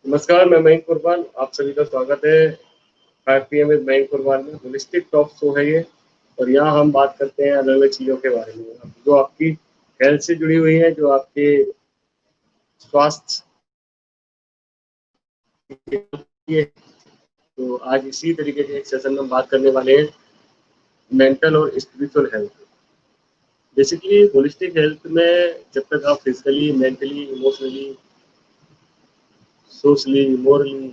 नमस्कार, मैं मयंक कुरबान, आप सभी का स्वागत है 5 पीएम विद मयंक कुरबान में। होलिस्टिक टॉक शो है ये और यहाँ हम बात करते हैं अलग-अलग चीज़ों के बारे में, जो आपकी हेल्थ से जुड़ी हुई है, जो आपके स्वास्थ्य के तो आज इसी तरीके के एक सेशन में हम बात करने वाले हैं मेंटल और spiritual health. Basically holistic health में जब तक आप physically, mentally, emotionally, socially, morally,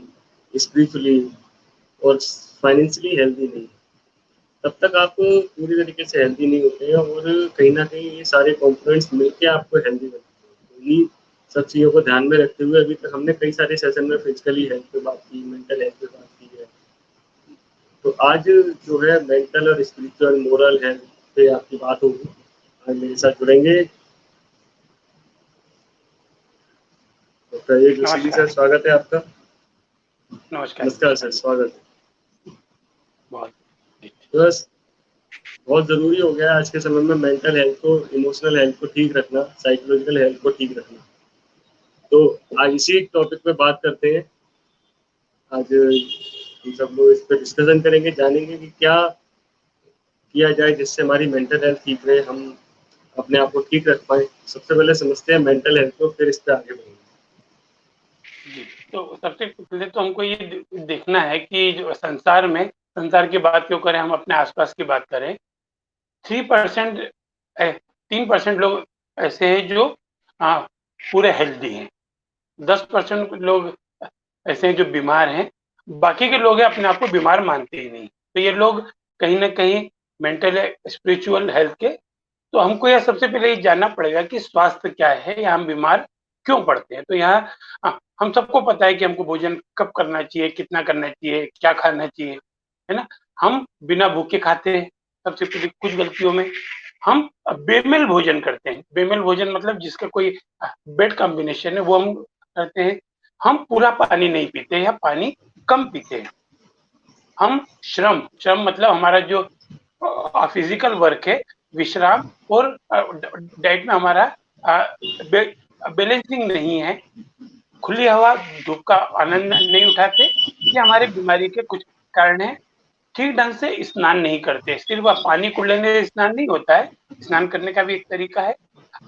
spiritually और फाइनेंशियली हेल्दी नहीं तब तक आप पूरी तरीके से हेल्दी नहीं होते हैं और कहीं न कहीं ये सारे कंपोनेंट्स मिलके आपको हेल्दी बनाते हैं। तो इन्हीं सब चीज़ों को ध्यान में रखते हुए अभी तक हमने कई सारे सेशन में फिजिकली हेल्थ पे बात की, मेंटल हेल्थ पे बात की है। तो आज जो है मेंटल और स्पिरिचुअल, मोरल हेल्थ पे आपकी बात होगी। आज मेरे साथ जुड़ेंगे doctor A Joshi ji sir, नमस्कार। स्वागत है आपका। नमस्कार। नमस्कार सर, स्वागत है। बहुत बस बहुत ज़रूरी हो गया है आज के समय में मेंटल हेल्थ को, इमोशनल हेल्थ को ठीक रखना, साइकोलॉजिकल हेल्थ को ठीक रखना। तो आज इसी टॉपिक पे बात करते हैं। आज हम सब लोग इस पे डिस्कशन करेंगे, जानेंगे कि क्या किया जाए जिससे हमारी मेंटल हेल्थ ठीक रहे, हम अपने आप को ठीक रख पाएँ। सबसे पहले समझते हैं मेंटल हेल्थ को, फिर इस पे आगे बढ़ेंगे। जी, तो सबसे पहले तो हमको ये देखना है कि जो संसार की बात क्यों करें, हम अपने आस-पास की बात करें। 3% 3% लोग ऐसे हैं जो अ, पूरे हेल्दी हैं। 10% लोग ऐसे हैं जो बीमार हैं। बाकी के लोग हैं अपने आप को बीमार मानते ही नहीं। तो ये लोग कहीं न कहीं मेंटल स्पिरिचुअल हेल्थ के तो हमको यह सबसे पहले ये जानना पड़ेगा कि स्वास्थ्य क्या है या हम बीमार क्यों पड़ते हैं। तो यहाँ हम सबको पता है कि हमको भोजन कब करना चाहिए, कितना करना चाहिए, क्या खाना चाहिए, है ना? हम बिना भूखे खाते हैं, सबसे पहले कुछ गलतियों में। हम बेमेल भोजन करते हैं। बेमेल भोजन मतलब जिसका कोई बैड कॉम्बिनेशन है वो हम करते हैं। हम पूरा पानी नहीं पीते या पानी कम पीते हैं। हम श्रम मतलब हमारा जो फिजिकल वर्क है, विश्राम और डाइट में हमारा बैलेंसिंग नहीं है। खुली हवा, धूप का आनंद नहीं उठाते, ये हमारे बीमारी के कुछ कारण हैं। ठीक ढंग से स्नान नहीं करते, सिर्फ पानी कुल्हड़ने से स्नान नहीं होता है, स्नान करने का भी एक तरीका है।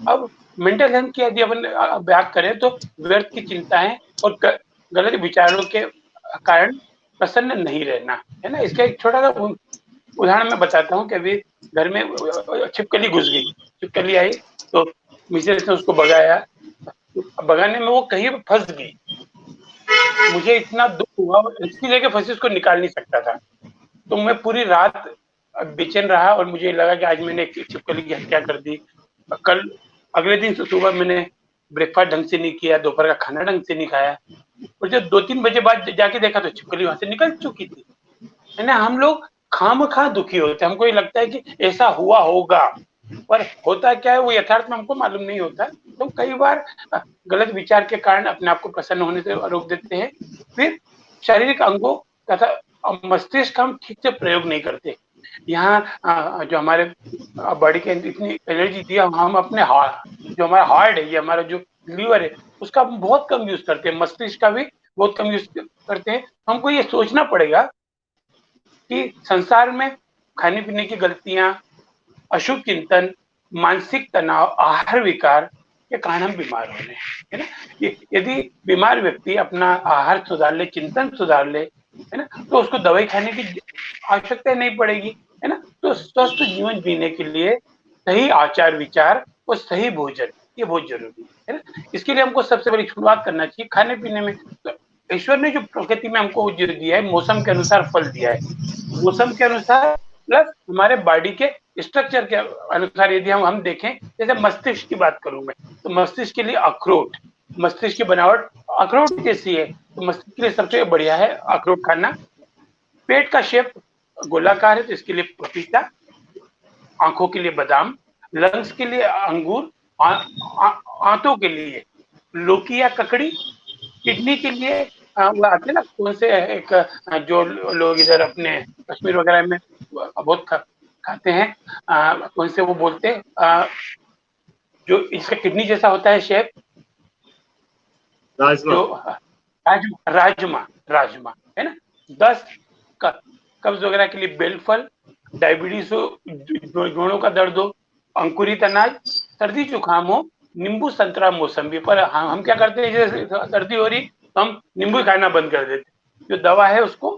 अब मेंटल हेल्थ की यदि अपन बात करें तो व्यर्थ की चिंताएं और गलत विचारों के कारण प्रसन्न नहीं रहना, है ना? इसका एक छोटा सा उदाहरण मैं बताता हूँ कि अभी घर में छिपकली घुस गई। छिपकली आई तो मिसेज ने उसको भगाया, भगाने में वो कहीं फंस गई। मुझे इतना दुख हुआ, इसकी जगह फंसी उसको निकाल नहीं सकता था। तो मैं पूरी रात बेचैन रहा और मुझे लगा कि आज मैंने एक छिपकली की हत्या कर दी। कल अगले दिन से सुबह मैंने ब्रेकफास्ट ढंग से नहीं किया, दोपहर का खाना ढंग से नहीं खाया और जब 2-3 बजे बाद जाके देखा तो छिपकली वहां से निकल चुकी थी, है ना? हम लोग खामखा दुखी होते हैं, हमको ये लगता है कि ऐसा हुआ होगा, पर होता क्या है वो यथार्थ में हमको मालूम नहीं होता। तो कई बार गलत विचार के कारण अपने आप को प्रसन्न होने से रोक देते हैं। फिर शारीरिक अंगों तथा मस्तिष्क हम ठीक से प्रयोग नहीं करते। यहाँ जो हमारे बॉडी के इतनी एनर्जी थी, हम अपने जो हमारा हार्ट है, ये हमारा जो लीवर है, उसका हम बहुत कम यूज करते हैं, मस्तिष्क का भी बहुत कम यूज करते हैं। हमको ये सोचना पड़ेगा कि संसार में खाने पीने की गलतियां, अशुभ चिंतन, मानसिक तनाव, आहार विकार के कारण हम बीमार हो रहे हैं, है ना? यदि बीमार व्यक्ति अपना आहार सुधार ले, चिंतन सुधार ले, है ना, तो उसको दवाई खाने की आवश्यकता नहीं पड़ेगी, है ना? तो स्वस्थ जीवन जीने के लिए सही आचार विचार और सही भोजन ये बहुत जरूरी है ना? इसके लिए हमको सबसे बड़ी शुरुआत करना चाहिए खाने पीने में। तो ईश्वर ने जो प्रकृति में हमको जो दिया है, मौसम के अनुसार फल दिया है, मौसम के अनुसार प्लस हमारे बॉडी के स्ट्रक्चर के अनुसार यदि हम देखें, जैसे मस्तिष्क की बात करूं मैं, तो मस्तिष्क के लिए अखरोट, मस्तिष्क की बनावट अखरोट जैसी है, तो मस्तिष्क के लिए सबसे बढ़िया है अखरोट खाना। पेट का शेप गोलाकार है तो इसके लिए पपीता, आंखों के लिए बादाम, लंग्स के लिए अंगूर, आंतों के लिए लौकी या ककड़ी, किडनी के लिए वो आते हैं ना कौन से एक जो लोग इधर अपने कश्मीर वगैरह में बहुत खाते हैं, कौन से वो बोलते हैं जो इसका किडनी जैसा होता है शेप, राजमा। जो राजमा राजमा है ना, दस्त, कब्ज वगैरह के लिए बेलफल, डायबिटीज हो, जोड़ों का दर्द हो, अंकुरित अनाज, सर्दी जुकाम हो, नींबू संतरा मौसम्बी। पर हम क्या करते हैं, जैसे सर्दी हो रही तो हम नींबू खाना बंद कर देते, जो दवा है उसको।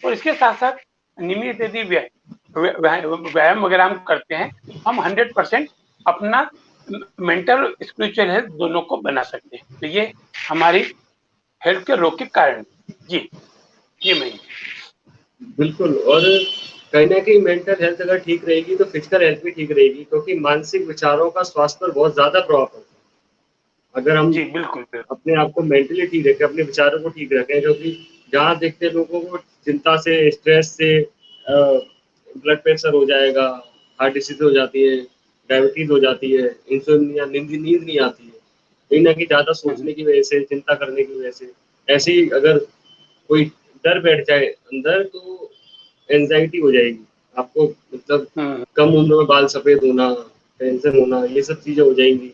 और इसके साथ साथ नियमित यदि व्यायाम वगैरह हम करते हैं, हम 100% अपना मेंटल स्पिरिचुअल हेल्थ दोनों को बना सकते हैं। तो ये हमारी हेल्थ के रोग के कारण। जी जी मैं बिल्कुल। और कहीं न कहीं मेंटल हेल्थ अगर ठीक रहेगी तो फिजिकल हेल्थ भी ठीक रहेगी, क्योंकि मानसिक विचारों का स्वास्थ्य पर बहुत ज़्यादा प्रभाव पड़ता है। अगर हम जी बिल्कुल बिल्कुल। अपने आप को मेंटली ठीक रखें, अपने विचारों को ठीक रखें, क्योंकि जहाँ देखते हैं लोगों को चिंता से, स्ट्रेस से ब्लड प्रेशर हो जाएगा, हार्ट डिसीज़ हो जाती है, डायबिटीज़ हो जाती है, इंसोम्निया, नींद नहीं आती है। कहीं न कहीं ज़्यादा सोचने की वजह से, चिंता करने की वजह से। ऐसे ही अगर कोई डर बैठ जाए अंदर तो एंग्ज़ायटी हो जाएगी। आपको मतलब हम्म कम उम्र में बाल सफ़ेद होना, टेंशन होना, ये सब चीज़ें हो जाएँगी।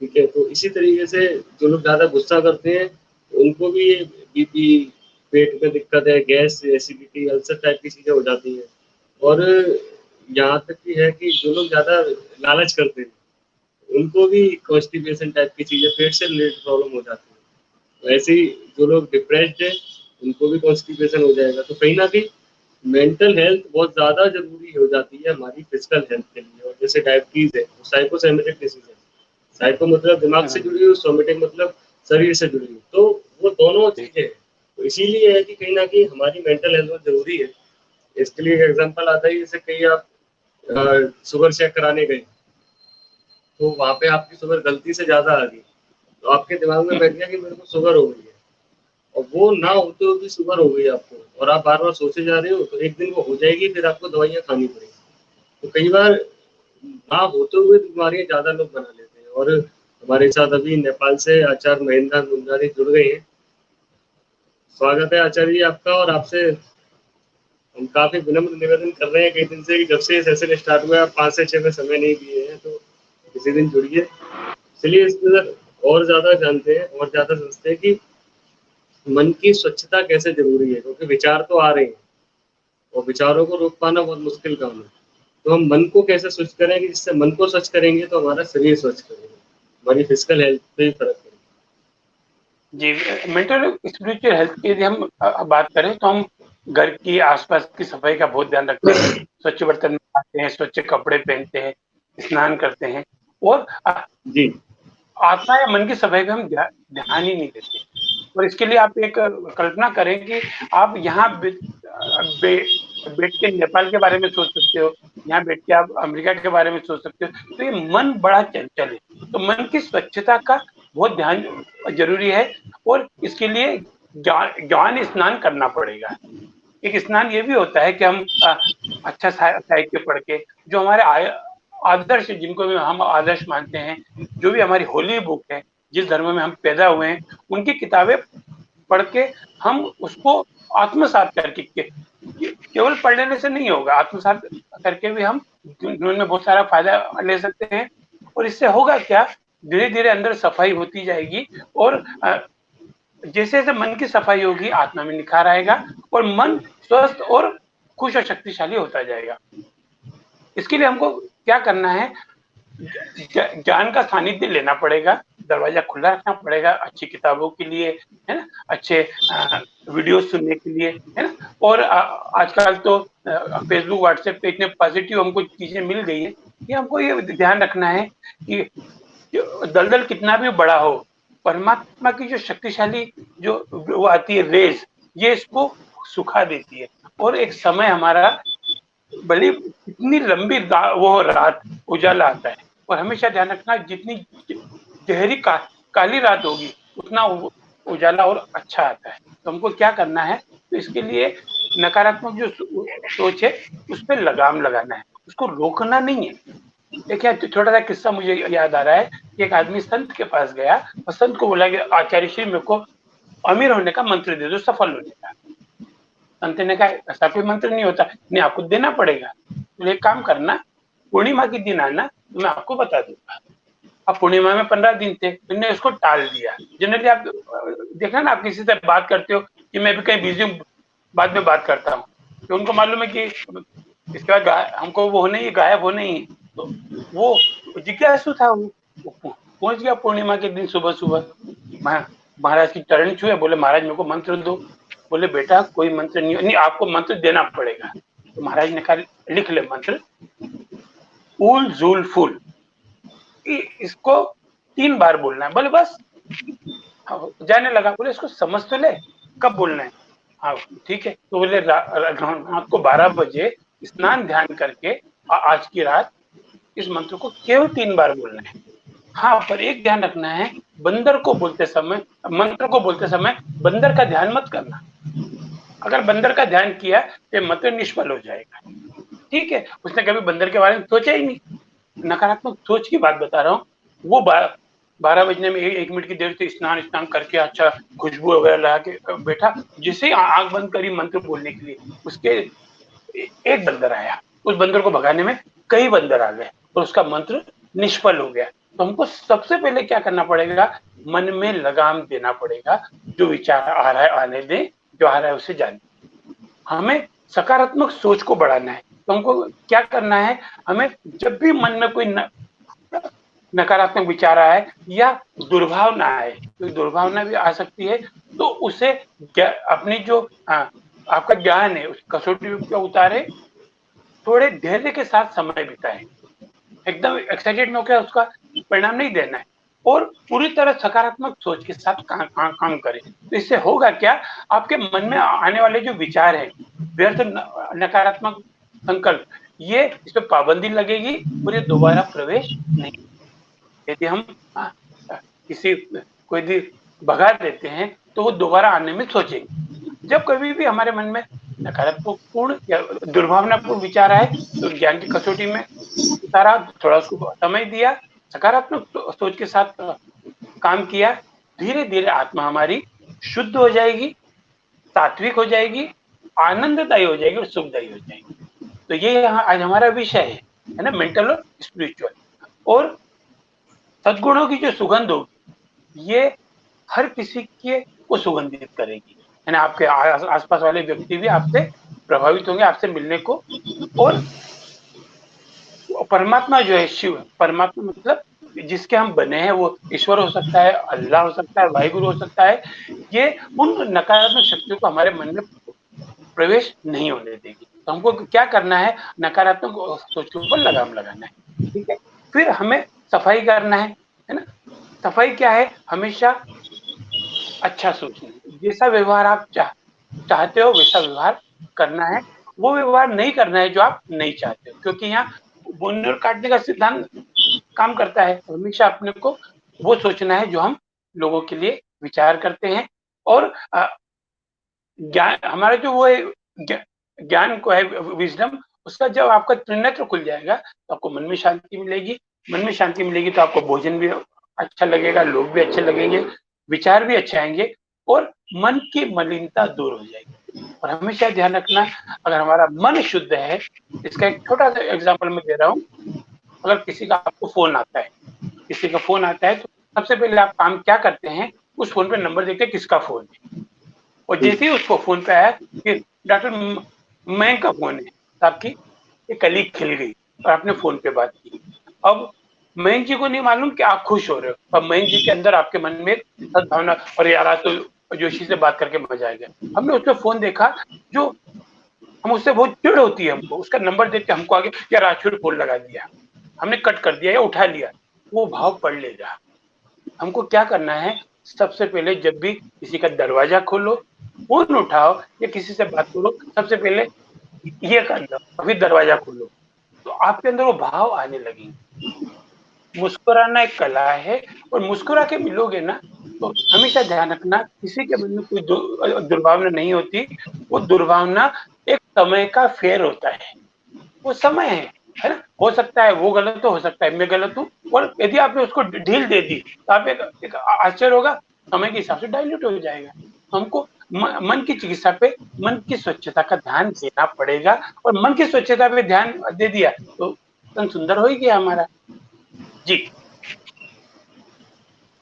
ठीक है? तो इसी तरीके से जो लोग ज़्यादा गुस्सा करते हैं, उनको भी ये बीपी, पेट में दिक्कत है, गैस, एसिडिटी, अल्सर टाइप की चीज़ें हो जाती हैं। और यहाँ तक कि है कि जो लोग ज़्यादा लालच करते हैं, उनको भी कॉन्स्टिपेशन टाइप की चीज़ें, पेट से रिलेटेड प्रॉब्लम हो जाती है। वैसे ही जो लोग डिप्रेस्ड हैं, उनको भी कॉन्स्टिपेशन हो जाएगा। तो कहीं न कहीं मेंटल हेल्थ बहुत ज़्यादा ज़रूरी हो जाती है हमारी फिजिकल हेल्थ के लिए। और जैसे डायबिटीज़ है, वो साइकोसोमेटिक डिसीज़ है। साइको मतलब दिमाग से हम्म, जुड़ी हुई, सोमेटिक मतलब शरीर से जुड़ी हुई। तो वो दोनों जी चीज़ें हैं। तो इसीलिए है कि कहीं न कहीं हमारी मेंटल हेल्थ बहुत ज़रूरी है। इसके लिए एक एग्ज़ाम्पल आता है, जैसे कहीं आप शुगर चेक कराने गए, तो वहाँ पे आपकी शुगर गलती से ज़्यादा आ गई। तो आपके दिमाग में बैठ गया कि मेरे को शुगर हो गई है, और वो ना होते हुए भी शुगर हो गई आपको, और आप बार-बार सोचे जा रहे हो, तो एक दिन वो हो जाएगी, फिर आपको दवाइयाँ खानी पड़ेगी। तो कई बार ना होते हुए बीमारियाँ ज़्यादा लोग बना लेते हैं। और हमारे साथ अभी नेपाल से आचार्य महेंद्र नंदानी जुड़ गए हैं। स्वागत है आचार्य जी आपका। और आपसे हम काफ़ी विनम्र निवेदन कर रहे हैं कई दिन से, कि जब से ये सेशन स्टार्ट हुआ है, आप 5 से 6 में समय नहीं दिए हैं, तो किसी दिन जुड़िए। चलिए इस पर और ज़्यादा जानते हैं और ज़्यादा समझते हैं कि मन की स्वच्छता कैसे ज़रूरी है, क्योंकि विचार तो आ रहे हैं और विचारों को रोक पाना बहुत मुश्किल काम है। तो हम मन को कैसे स्वच्छ करें, कि जिससे मन को स्वच्छ करेंगे तो हमारा शरीर स्वच्छ करेगा, हमारी फिजिकल हेल्थ पे भी फ़र्क पड़ेगा। जी। मेंटल स्पिरिचुअल हेल्थ की यदि हम बात करें तो हम घर की आसपास की सफाई का बहुत ध्यान रखते हैं, स्वच्छ बर्तन में खाते हैं, स्वच्छ कपड़े पहनते हैं, स्नान करते हैं। और जी, आत्मा या मन की सफाई का हम ध्यान ही नहीं देते। और इसके लिए आप एक कल्पना करें कि आप यहाँ बैठ के नेपाल के बारे में सोच सकते हो, यहाँ बैठ के आप अमेरिका के बारे में सोच सकते हो। तो ये मन बड़ा चंचल है, तो मन की स्वच्छता का बहुत ध्यान जरूरी है। और इसके लिए ज्ञान स्नान करना पड़ेगा। एक स्नान ये भी होता है कि हम अच्छा साहित्य पढ़ के, जो हमारे आदर्श, जिनको भी हम आदर्श मानते हैं, जो भी हमारी होली बुक है, जिस धर्म में हम पैदा हुए हैं, उनकी किताबें पढ़ के हम उसको आत्मसात करके केवल पढ़ लेने से नहीं होगा, आत्मसात करके भी हम जीवन में बहुत सारा फायदा ले सकते हैं। और इससे होगा क्या, धीरे धीरे अंदर सफाई होती जाएगी। और जैसे जैसे मन की सफाई होगी, आत्मा में निखार आएगा और मन स्वस्थ और खुश और शक्तिशाली होता जाएगा। इसके लिए हमको क्या करना है, ज्ञान का सानिध्य लेना पड़ेगा, दरवाजा खुला रखना पड़ेगा अच्छी किताबों के लिए, है ना, अच्छे वीडियो सुनने के लिए, है ना। और आजकल तो फेसबुक व्हाट्सएप पे इतने पॉजिटिव हमको चीजें मिल गई है कि हमको ये ध्यान रखना है कि दलदल कितना भी बड़ा हो, परमात्मा की जो शक्तिशाली जो वो आती है रेस, ये इसको सुखा देती है। और एक समय हमारा, भले कितनी लंबी वो रात, उजाला आता है। और हमेशा ध्यान रखना, जितनी गहरी काली रात होगी, उतना उजाला और अच्छा आता है। तो हमको क्या करना है, तो इसके लिए नकारात्मक जो सोच है, उस पर लगाम लगाना है, उसको रोकना नहीं है। एक यहाँ छोटा सा किस्सा मुझे याद आ रहा है कि एक आदमी संत के पास गया और संत को बोला कि आचार्य श्री, मेरे को अमीर होने का मंत्र दे दो, सफल होने का। संत ने कहा ऐसा कोई मंत्र नहीं होता, नहीं आपको देना पड़ेगा। तो एक काम करना, पूर्णिमा के दिन आना, तो मैं आपको बता दूंगा। अब पूर्णिमा में 15 दिन थे, तुमने उसको टाल दिया। जनरली आप देखा ना, आप किसी से बात करते हो कि मैं भी कहीं बिजी हूँ, बाद में बात करता हूँ, तो उनको मालूम है कि इसके बाद हमको वो होना ही, गायब होना ही है। तो वो जिज्ञासु था, वो पहुंच गया पूर्णिमा के दिन सुबह सुबह, महाराज की चरण छुए, बोले महाराज मेरे को मंत्र दो। बोले बेटा कोई मंत्र नहीं, आपको मंत्र देना पड़ेगा। तो महाराज ने कहा लिख ले मंत्र, उल जुल फुल, इसको 3 बार बोलना है। बोले बस, जाने लगा। बोले इसको समझ तो ले, कब बोलना है? हाँ ठीक है। तो बोले रात को 12 बजे स्नान ध्यान करके आज की रात इस मंत्र को केवल 3 बार बोलना है। हाँ, पर एक ध्यान रखना है, बंदर को बोलते समय, मंत्र को बोलते समय बंदर का ध्यान मत करना। अगर बंदर का ध्यान किया तो मंत्र निष्फल हो जाएगा। ठीक है, उसने कभी बंदर के बारे में सोचा ही नहीं। नकारात्मक सोच की बात बता रहा हूँ। वो 12 बजने में 1 मिनट की देर से स्नान करके अच्छा खुशबू वगैरह लगा के बैठा, जिसे आंख बंद करी मंत्र बोलने के लिए, उसके एक बंदर आया, उस बंदर को भगाने में कई बंदर आ गए और उसका मंत्र निष्फल हो गया। तो हमको सबसे पहले क्या करना पड़ेगा, मन में लगाम देना पड़ेगा। जो विचार आ रहा है आने दें, जो आ रहा है उसे जाने। हमें सकारात्मक सोच को बढ़ाना है। तो हमको क्या करना है, हमें जब भी मन में कोई नकारात्मक विचार आए या दुर्भावना आए, तो दुर्भावना भी आ सकती है, तो उसे अपनी जो आपका ज्ञान है उस कसौटी पे उतारे, थोड़े धैर्य के साथ समय बिताए, एकदम एक्साइटेड में होकर उसका परिणाम नहीं देना है, और पूरी तरह सकारात्मक सोच के साथ काम करें। तो इससे होगा क्या, आपके मन में आने वाले जो विचार है, व्यर्थ नकारात्मक संकल्प, ये इस पर पाबंदी लगेगी और ये दोबारा प्रवेश नहीं। यदि हम किसी कोई भी भगा देते हैं तो वो दोबारा आने में सोचेंगे। जब कभी भी हमारे मन में नकारात्मकपूर्ण या दुर्भावनापूर्ण विचार आए तो ज्ञान की कसौटी में उतारा, थोड़ा उसको समय दिया, सकारात्मक सोच के साथ काम किया, धीरे धीरे आत्मा हमारी शुद्ध हो जाएगी, सात्विक हो जाएगी, आनंददायी हो जाएगी और सुखदायी हो जाएगी। तो ये आज हमारा विषय है ना, मेंटल और स्पिरिचुअल। और सद्गुणों की जो सुगंध होगी ये हर किसी के को सुगंधित करेगी, है ना। आपके आसपास वाले व्यक्ति भी आपसे प्रभावित होंगे, आपसे मिलने को। और परमात्मा जो है, शिव परमात्मा मतलब जिसके हम बने हैं, वो ईश्वर हो सकता है, अल्लाह हो सकता है, वाहिगुरु हो सकता है। ये उन नकारात्मक शक्तियों को हमारे मन में प्रवेश नहीं होने देगी। तो हमको क्या करना है, नकारात्मक सोच के ऊपर लगाम लगाना है। ठीक है, फिर हमें सफाई करना है ना। सफाई क्या है, हमेशा अच्छा सोचना, जैसा व्यवहार आप चाहते हो वैसा व्यवहार करना है, वो व्यवहार नहीं करना है जो आप नहीं चाहते हो, क्योंकि यहाँ बोलने और काटने का सिद्धांत काम करता है। हमेशा अपने को वो सोचना है जो हम लोगों के लिए विचार करते हैं। और ज्ञान हमारा जो वो है, ज्ञान को है, विजडम, उसका जब आपका त्रिनेत्र खुल जाएगा तो आपको मन में शांति मिलेगी। मन में शांति मिलेगी तो आपको भोजन भी अच्छा लगेगा, लोग भी अच्छे लगेंगे, विचार भी अच्छे आएंगे और मन की मलिनता दूर हो जाएगी। और हमेशा ध्यान रखना, अगर हमारा मन शुद्ध है, इसका एक छोटा सा एग्जाम्पल मैं दे रहा हूँ। अगर किसी का आपको फोन आता है, किसी का फोन आता है, तो सबसे पहले आप काम क्या करते हैं, उस फोन पे नंबर देखते हैं किसका फोन है। और जैसे ही उसको फोन पे आया कि डॉक्टर मयंक का फोन है, तो आपकी एक कलीग खिल गई और आपने फोन पे बात की। अब मयंक जी को नहीं मालूम कि आप खुश हो रहे हो, अब मयंक जी के अंदर आपके मन में सद्भावना, और यार आज तो जोशी से बात करके मजा आ गया। हमने उसमें फोन देखा, जो हम उससे बहुत चिढ़ होती है हमको, उसका नंबर देख के हमको आगे यार आज फिर फोन लगा दिया, हमने कट कर दिया या उठा लिया, वो भाव पढ़ लेगा। हमको क्या करना है, सबसे पहले जब भी किसी का दरवाजा खोलो, फोन उठाओ या किसी से बात करो, सबसे पहले ये कर लो, फिर दरवाजा खोलो, तो आपके अंदर वो भाव आने लगेंगे। मुस्कुराना एक कला है, और मुस्कुरा के मिलोगे ना, तो हमेशा ध्यान रखना, किसी के मन में कोई दुर्भावना नहीं होती। वो दुर्भावना एक समय का फेर होता है, वो समय है ना। हो सकता है वो गलत हो सकता है मैं गलत हूँ, और यदि आपने उसको ढील दे दी तो आप एक आश्चर्य होगा, समय के हिसाब से डाइल्यूट हो जाएगा। हमको मन की चिकित्सा पे, मन की स्वच्छता का ध्यान देना पड़ेगा, और मन की स्वच्छता पे ध्यान दे दिया तो तन सुंदर हो ही गया हमारा। जी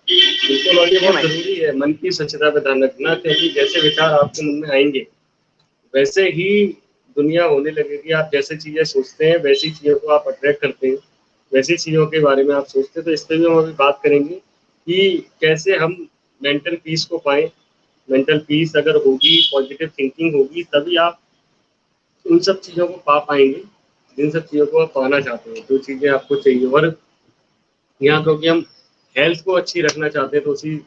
बिल्कुल बिल्कुल, और ये जी बहुत महेंद्र। ज़रूरी है मन की स्वच्छता पे ध्यान रखना, क्योंकि जैसे विचार आपके मन में आएँगे, वैसे ही दुनिया होने लगेगी। आप जैसे चीज़ें सोचते हैं, वैसी चीज़ों को आप अट्रैक्ट करते हैं, वैसी चीज़ों के बारे में आप सोचते हैं। तो इस पे भी हम अभी बात करेंगे कि कैसे हम मेंटल पीस को पाएँ। मेंटल पीस अगर होगी, पॉजिटिव थिंकिंग होगी, तभी आप उन सब चीज़ों को पा पाएँगे, जिन सब चीज़ों को आप पाना चाहते हैं, जो चीज़ें आपको चाहिए। और यहाँ क्योंकि हम हेल्थ को अच्छी रखना चाहते हैं, तो उसी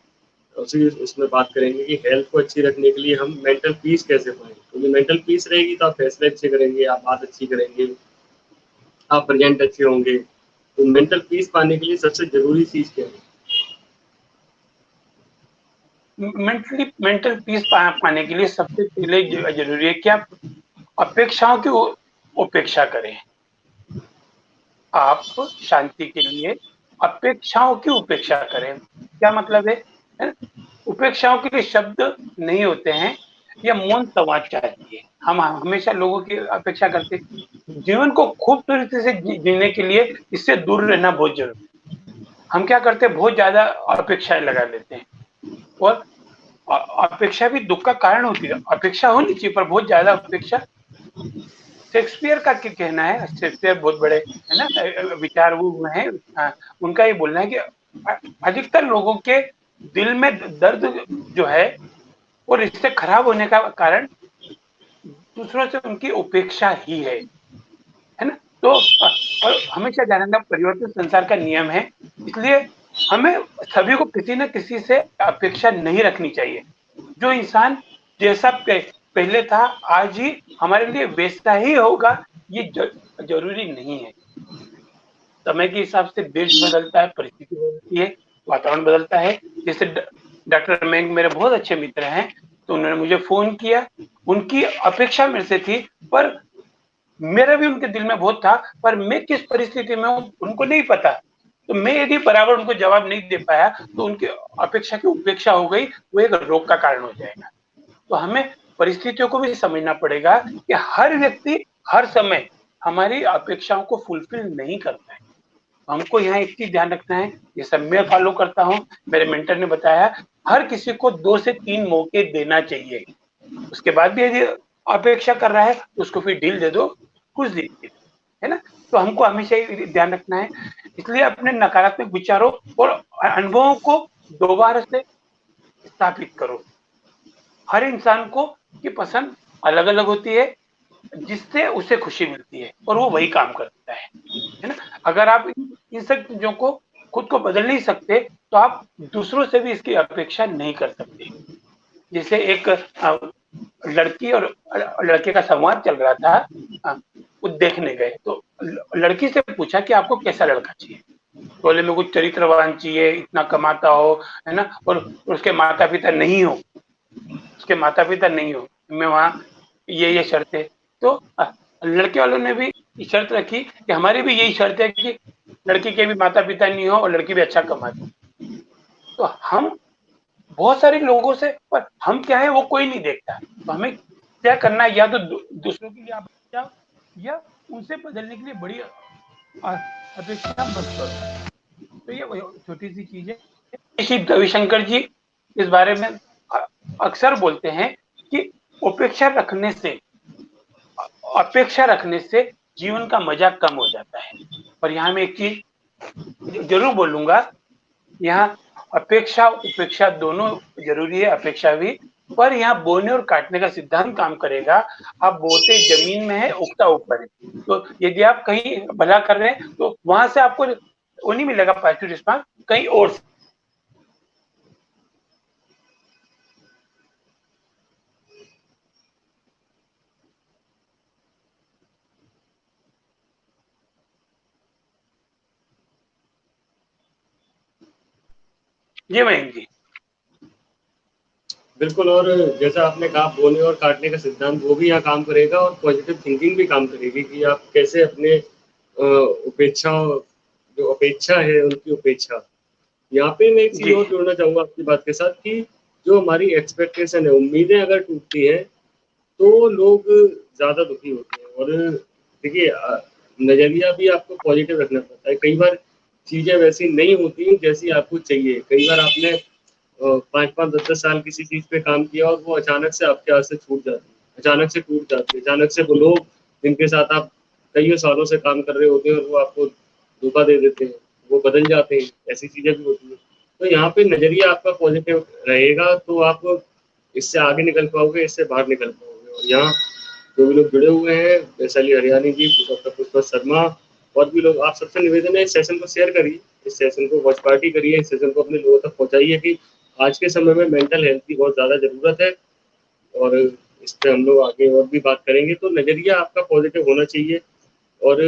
उसी उसमें बात करेंगे कि हेल्थ को अच्छी रखने के लिए हम मेंटल पीस कैसे पाएँ? क्योंकि मेंटल पीस रहेगी तो आप फैसले अच्छे करेंगे, आप बात अच्छी करेंगे, आप प्रेज़ेंट अच्छे होंगे। तो मेंटल पीस पाने के लिए सबसे ज़रूरी चीज़ क्या है? मेंटल पीस पाने के लिए सबसे पहले जरूरी है कि आप अपेक्षाओं की उपेक्षा करें। आप शांति के लिए अपेक्षाओं की उपेक्षा करें। क्या मतलब है ना? उपेक्षाओं के लिए शब्द नहीं होते हैं, यह मौन संवाद चाहती है। हम हमेशा लोगों की अपेक्षा करते हैं। जीवन को खूबसूरती से जीने के लिए इससे दूर रहना बहुत जरूरी है। हम क्या करते हैं, बहुत ज्यादा अपेक्षाएं लगा लेते हैं, और अपेक्षा भी दुख का कारण होती है। अपेक्षा होनी चाहिए, पर बहुत ज्यादा अपेक्षा, शेक्सपियर का क्या कहना है, शेक्सपियर बहुत बड़े है ना विचार वो हैं, उनका ये बोलना है कि अधिकतर लोगों के दिल में दर्द जो है वो रिश्ते खराब होने का कारण दूसरों से उनकी उपेक्षा ही है ना। तो और हमेशा ध्यान रखना, परिवर्तन संसार का नियम है, इसलिए हमें सभी को किसी न किसी से अपेक्षा नहीं रखनी चाहिए। जो इंसान जैसा पहले था, आज ही हमारे लिए वैसा ही होगा, ये जरूरी नहीं है। समय के हिसाब से देश बदलता है, परिस्थिति बदलती है, वातावरण बदलता है। जैसे डॉक्टर मयंक मेरे बहुत अच्छे मित्र हैं, तो उन्होंने मुझे फोन किया, उनकी अपेक्षा मेरे से थी, पर मेरा भी उनके दिल में बहुत था, पर मैं किस परिस्थिति में हूँ उनको नहीं पता। तो मैं यदि बराबर उनको जवाब नहीं दे पाया, तो उनकी अपेक्षा की उपेक्षा हो गई, वो एक रोग का कारण हो जाएगा। तो हमें परिस्थितियों को भी समझना पड़ेगा कि हर व्यक्ति हर समय हमारी अपेक्षाओं को फुलफिल नहीं करता है। हमको यहाँ एक चीज ध्यान रखना है, ये सब मैं फॉलो करता हूँ, मेरे मेंटर ने बताया, हर किसी को 2 से 3 मौके देना चाहिए। उसके बाद भी यदि अपेक्षा कर रहा है तो उसको फिर ढील दे दो, कुछ दिन के लिए, है ना। तो हमको हमेशा ये ध्यान रखना है। इसलिए अपने नकारात्मक विचारों और अनुभवों को दोबारा से स्थापित करो। हर इंसान को की पसंद अलग अलग होती है, जिससे उसे खुशी मिलती है, और वो वही काम करता है ना। अगर आप इन सब चीजों को खुद को बदल नहीं सकते, तो आप दूसरों से भी इसकी अपेक्षा नहीं कर सकते। जैसे एक लड़की और लड़के का संवाद चल रहा था, वो देखने गए, तो लड़की से पूछा कि आपको कैसा लड़का चाहिए। बोले मेरे को चरित्रवान चाहिए, इतना कमाता हो, है ना, और उसके माता पिता नहीं हो, उसके माता पिता नहीं हो, मैं वहाँ ये शर्त है। तो लड़के वालों ने भी शर्त रखी कि हमारी भी यही शर्त है कि लड़की के भी माता पिता नहीं हो और लड़की भी अच्छा कमाती। तो हम बहुत सारे लोगों से, पर हम क्या है वो कोई नहीं देखता। तो हमें क्या करना है, या तो दूसरों के लिए आप जाओ, या उनसे बदलने के लिए बड़ी अपेक्षा मत करो। तो ये छोटी सी चीज है। श्री रविशंकर जी इस बारे में अक्सर बोलते हैं कि अपेक्षा रखने से जीवन का मजा कम हो जाता है। और यहाँ मैं एक चीज जरूर बोलूंगा, यहाँ अपेक्षा उपेक्षा दोनों जरूरी है, अपेक्षा भी, पर यहाँ बोने और काटने का सिद्धांत काम करेगा। आप बोते जमीन में है, उगता ऊपर है। तो यदि आप कहीं भला कर रहे हैं, तो वहां से आपको वो नहीं मिलेगा पॉजिटिव रिस्पॉन्स, कहीं और से। जी मयंक जी। बिल्कुल, और जैसा आपने कहा बोने और काटने का सिद्धांत, वो भी यहाँ काम करेगा, और पॉजिटिव थिंकिंग भी काम करेगी कि आप कैसे अपने उपेक्षा, जो अपेक्षा है उनकी उपेक्षा। यहाँ पे मैं एक चीज़ जी और जोड़ना चाहूँगा आपकी बात के साथ कि जो हमारी एक्सपेक्टेशन है, उम्मीदें अगर टूटती हैं, तो लोग ज़्यादा दुखी होते हैं। और देखिए नज़रिया भी आपको पॉजिटिव रखना पड़ता है। कई बार चीज़ें वैसी नहीं होती जैसी आपको चाहिए। कई बार आपने 5-5, 10-10 साल किसी चीज़ पे काम किया और वो अचानक से आपके हाथ से छूट जाती है, अचानक से टूट जाती है, अचानक से वो लोग जिनके साथ आप कइयों सालों से काम कर रहे होते हैं और वो आपको धोखा दे देते हैं, वो बदल जाते हैं, ऐसी चीज़ें भी होती हैं। तो यहाँ पे नज़रिया आपका पॉज़िटिव रहेगा तो आप इससे आगे निकल पाओगे, इससे बाहर निकल पाओगे और यहाँ जो भी लोग जुड़े हुए हैं, वैशाली हरियाणी जी, डॉक्टर पुष्पा शर्मा और भी लोग, आप सबसे निवेदन है इस सेशन को शेयर करिए, इस सेशन को वॉच पार्टी करिए, इस सेशन को अपने लोगों तक पहुँचाइए कि आज के समय में मेंटल हेल्थ की बहुत ज़्यादा ज़रूरत है और इस पे हम लोग आगे और भी बात करेंगे। तो नज़रिया आपका पॉज़िटिव होना चाहिए और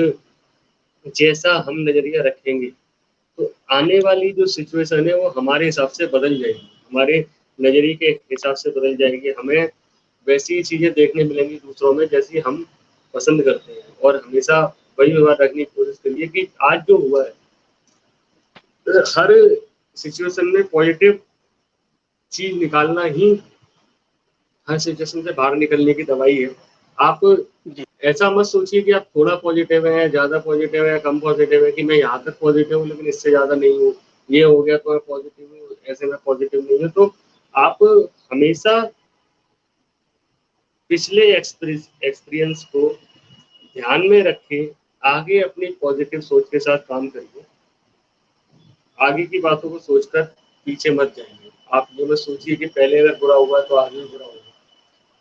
जैसा हम नज़रिया रखेंगे, तो आने वाली जो सिचुएशन है वो हमारे हिसाब से बदल जाएगी, हमारे नज़रिए के हिसाब से बदल जाएगी। हमें वैसी चीज़ें देखने मिलेंगी दूसरों में जैसी हम पसंद करते हैं और हमेशा वही व्यवहार रखने की कोशिश करिए कि आज जो हुआ है, हर सिचुएशन में पॉज़िटिव चीज़ निकालना ही हर सिचुएशन से बाहर निकलने की दवाई है। आप जी, ऐसा मत सोचिए कि आप थोड़ा पॉज़िटिव हैं, ज़्यादा पॉज़िटिव है, कम पॉज़िटिव है कि मैं यहाँ तक पॉज़िटिव हूँ लेकिन इससे ज़्यादा नहीं हूँ। ये हो गया तो मैं पॉज़िटिव हूँ, ऐसे मैं पॉज़िटिव नहीं हूँ। तो आप हमेशा पिछले एक्सपीरियंस को ध्यान में रखें, आगे अपनी पॉज़िटिव सोच के साथ काम करिए। आगे की बातों को सोचकर पीछे मत जाइए। आप ये मत सोचिए कि पहले अगर बुरा हुआ तो आगे भी बुरा होगा।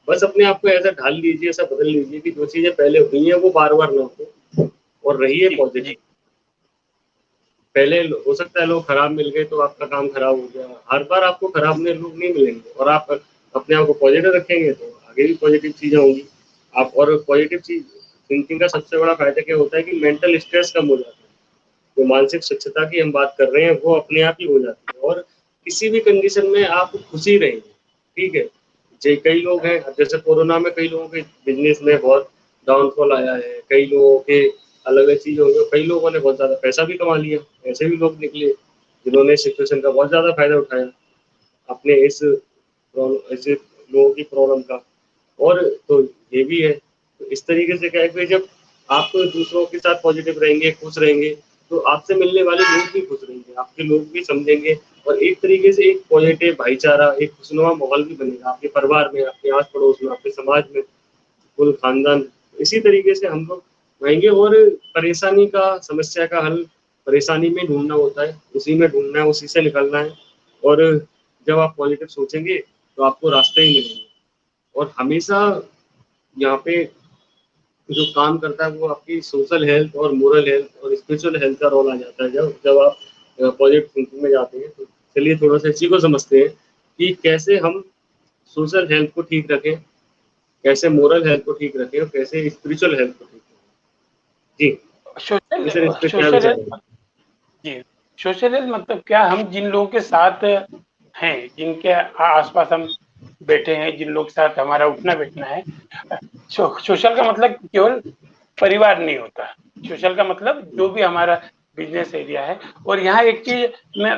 बस अपने आप को ऐसा ढाल लीजिए, ऐसा बदल लीजिए कि जो चीज़ें पहले हुई हैं वो बार-बार ना हो और रहिए जी, पॉज़िटिव। जी, पहले हो सकता है लोग खराब मिल गए तो आपका काम खराब हो गया। हर बार आपको खराब में लोग नहीं मिलेंगे और आप अपने आप को पॉज़िटिव रखेंगे तो आगे भी पॉज़िटिव चीज़ें होंगी। आप और पॉज़िटिव चीज़ थिंकिंग का सबसे बड़ा फ़ायदा क्या होता है कि मेंटल स्ट्रेस कम हो जाता है। जो मानसिक स्वच्छता की हम बात कर रहे हैं वो अपने आप ही हो जाती है और किसी भी कंडीशन में आप खुश ही रहेंगे, ठीक है? जे कई लोग हैं जैसे कोरोना में कई लोगों के बिज़नेस में बहुत डाउनफॉल आया है, कई लोगों के अलग-अलग चीज़ें हुई और कई लोगों ने बहुत ज़्यादा पैसा भी कमा लिया। ऐसे भी लोग निकले जिन्होंने सिचुएशन का बहुत ज़्यादा फ़ायदा उठाया अपने इस ऐसे लोगों की प्रॉब्लम का और तो ये भी है। तो इस तरीके से क्या है कि जब आप दूसरों के साथ पॉज़िटिव रहेंगे, खुश रहेंगे, तो आपसे मिलने वाले लोग भी खुश रहेंगे, आपके लोग भी समझेंगे और एक तरीके से एक पॉज़िटिव भाईचारा, एक खुशनुमा माहौल भी बनेगा आपके परिवार में, आपके आस-पड़ोस में, आपके समाज में, कुल खानदान। इसी तरीके से हम लोग रहेंगे और परेशानी का, समस्या का हल परेशानी में ढूँढना होता है, उसी में ढूँढना है, उसी से निकलना है और जब आप पॉज़िटिव सोचेंगे, तो आपको रास्ते ही मिलेंगे और हमेशा यहाँ पे जो काम करता है वो आपकी सोशल हेल्थ और मोरल हेल्थ और स्पिरिचुअल हेल्थ का रोल आ जाता है जब जब आप पॉजिटिव थिंकिंग में जाते हैं। तो चलिए थोड़ा-सा इसी को समझते हैं कि कैसे हम सोशल हेल्थ को ठीक रखें, कैसे मोरल हेल्थ को ठीक रखें और कैसे स्पिरिचुअल हेल्थ को ठीक रखें। जी, सोशल जी सर इस पे क्या सोशल विचार है? हेल्थ जी, सोशल हेल्थ मतलब क्या, हम जिन लोगों के साथ हैं, जिनके आस-पास हम बैठे हैं, जिन लोग के साथ हमारा उठना-बैठना है, सोशल का मतलब केवल परिवार नहीं होता। सोशल का मतलब जो भी हमारा बिज़नेस एरिया है। और यहाँ एक चीज़ मैं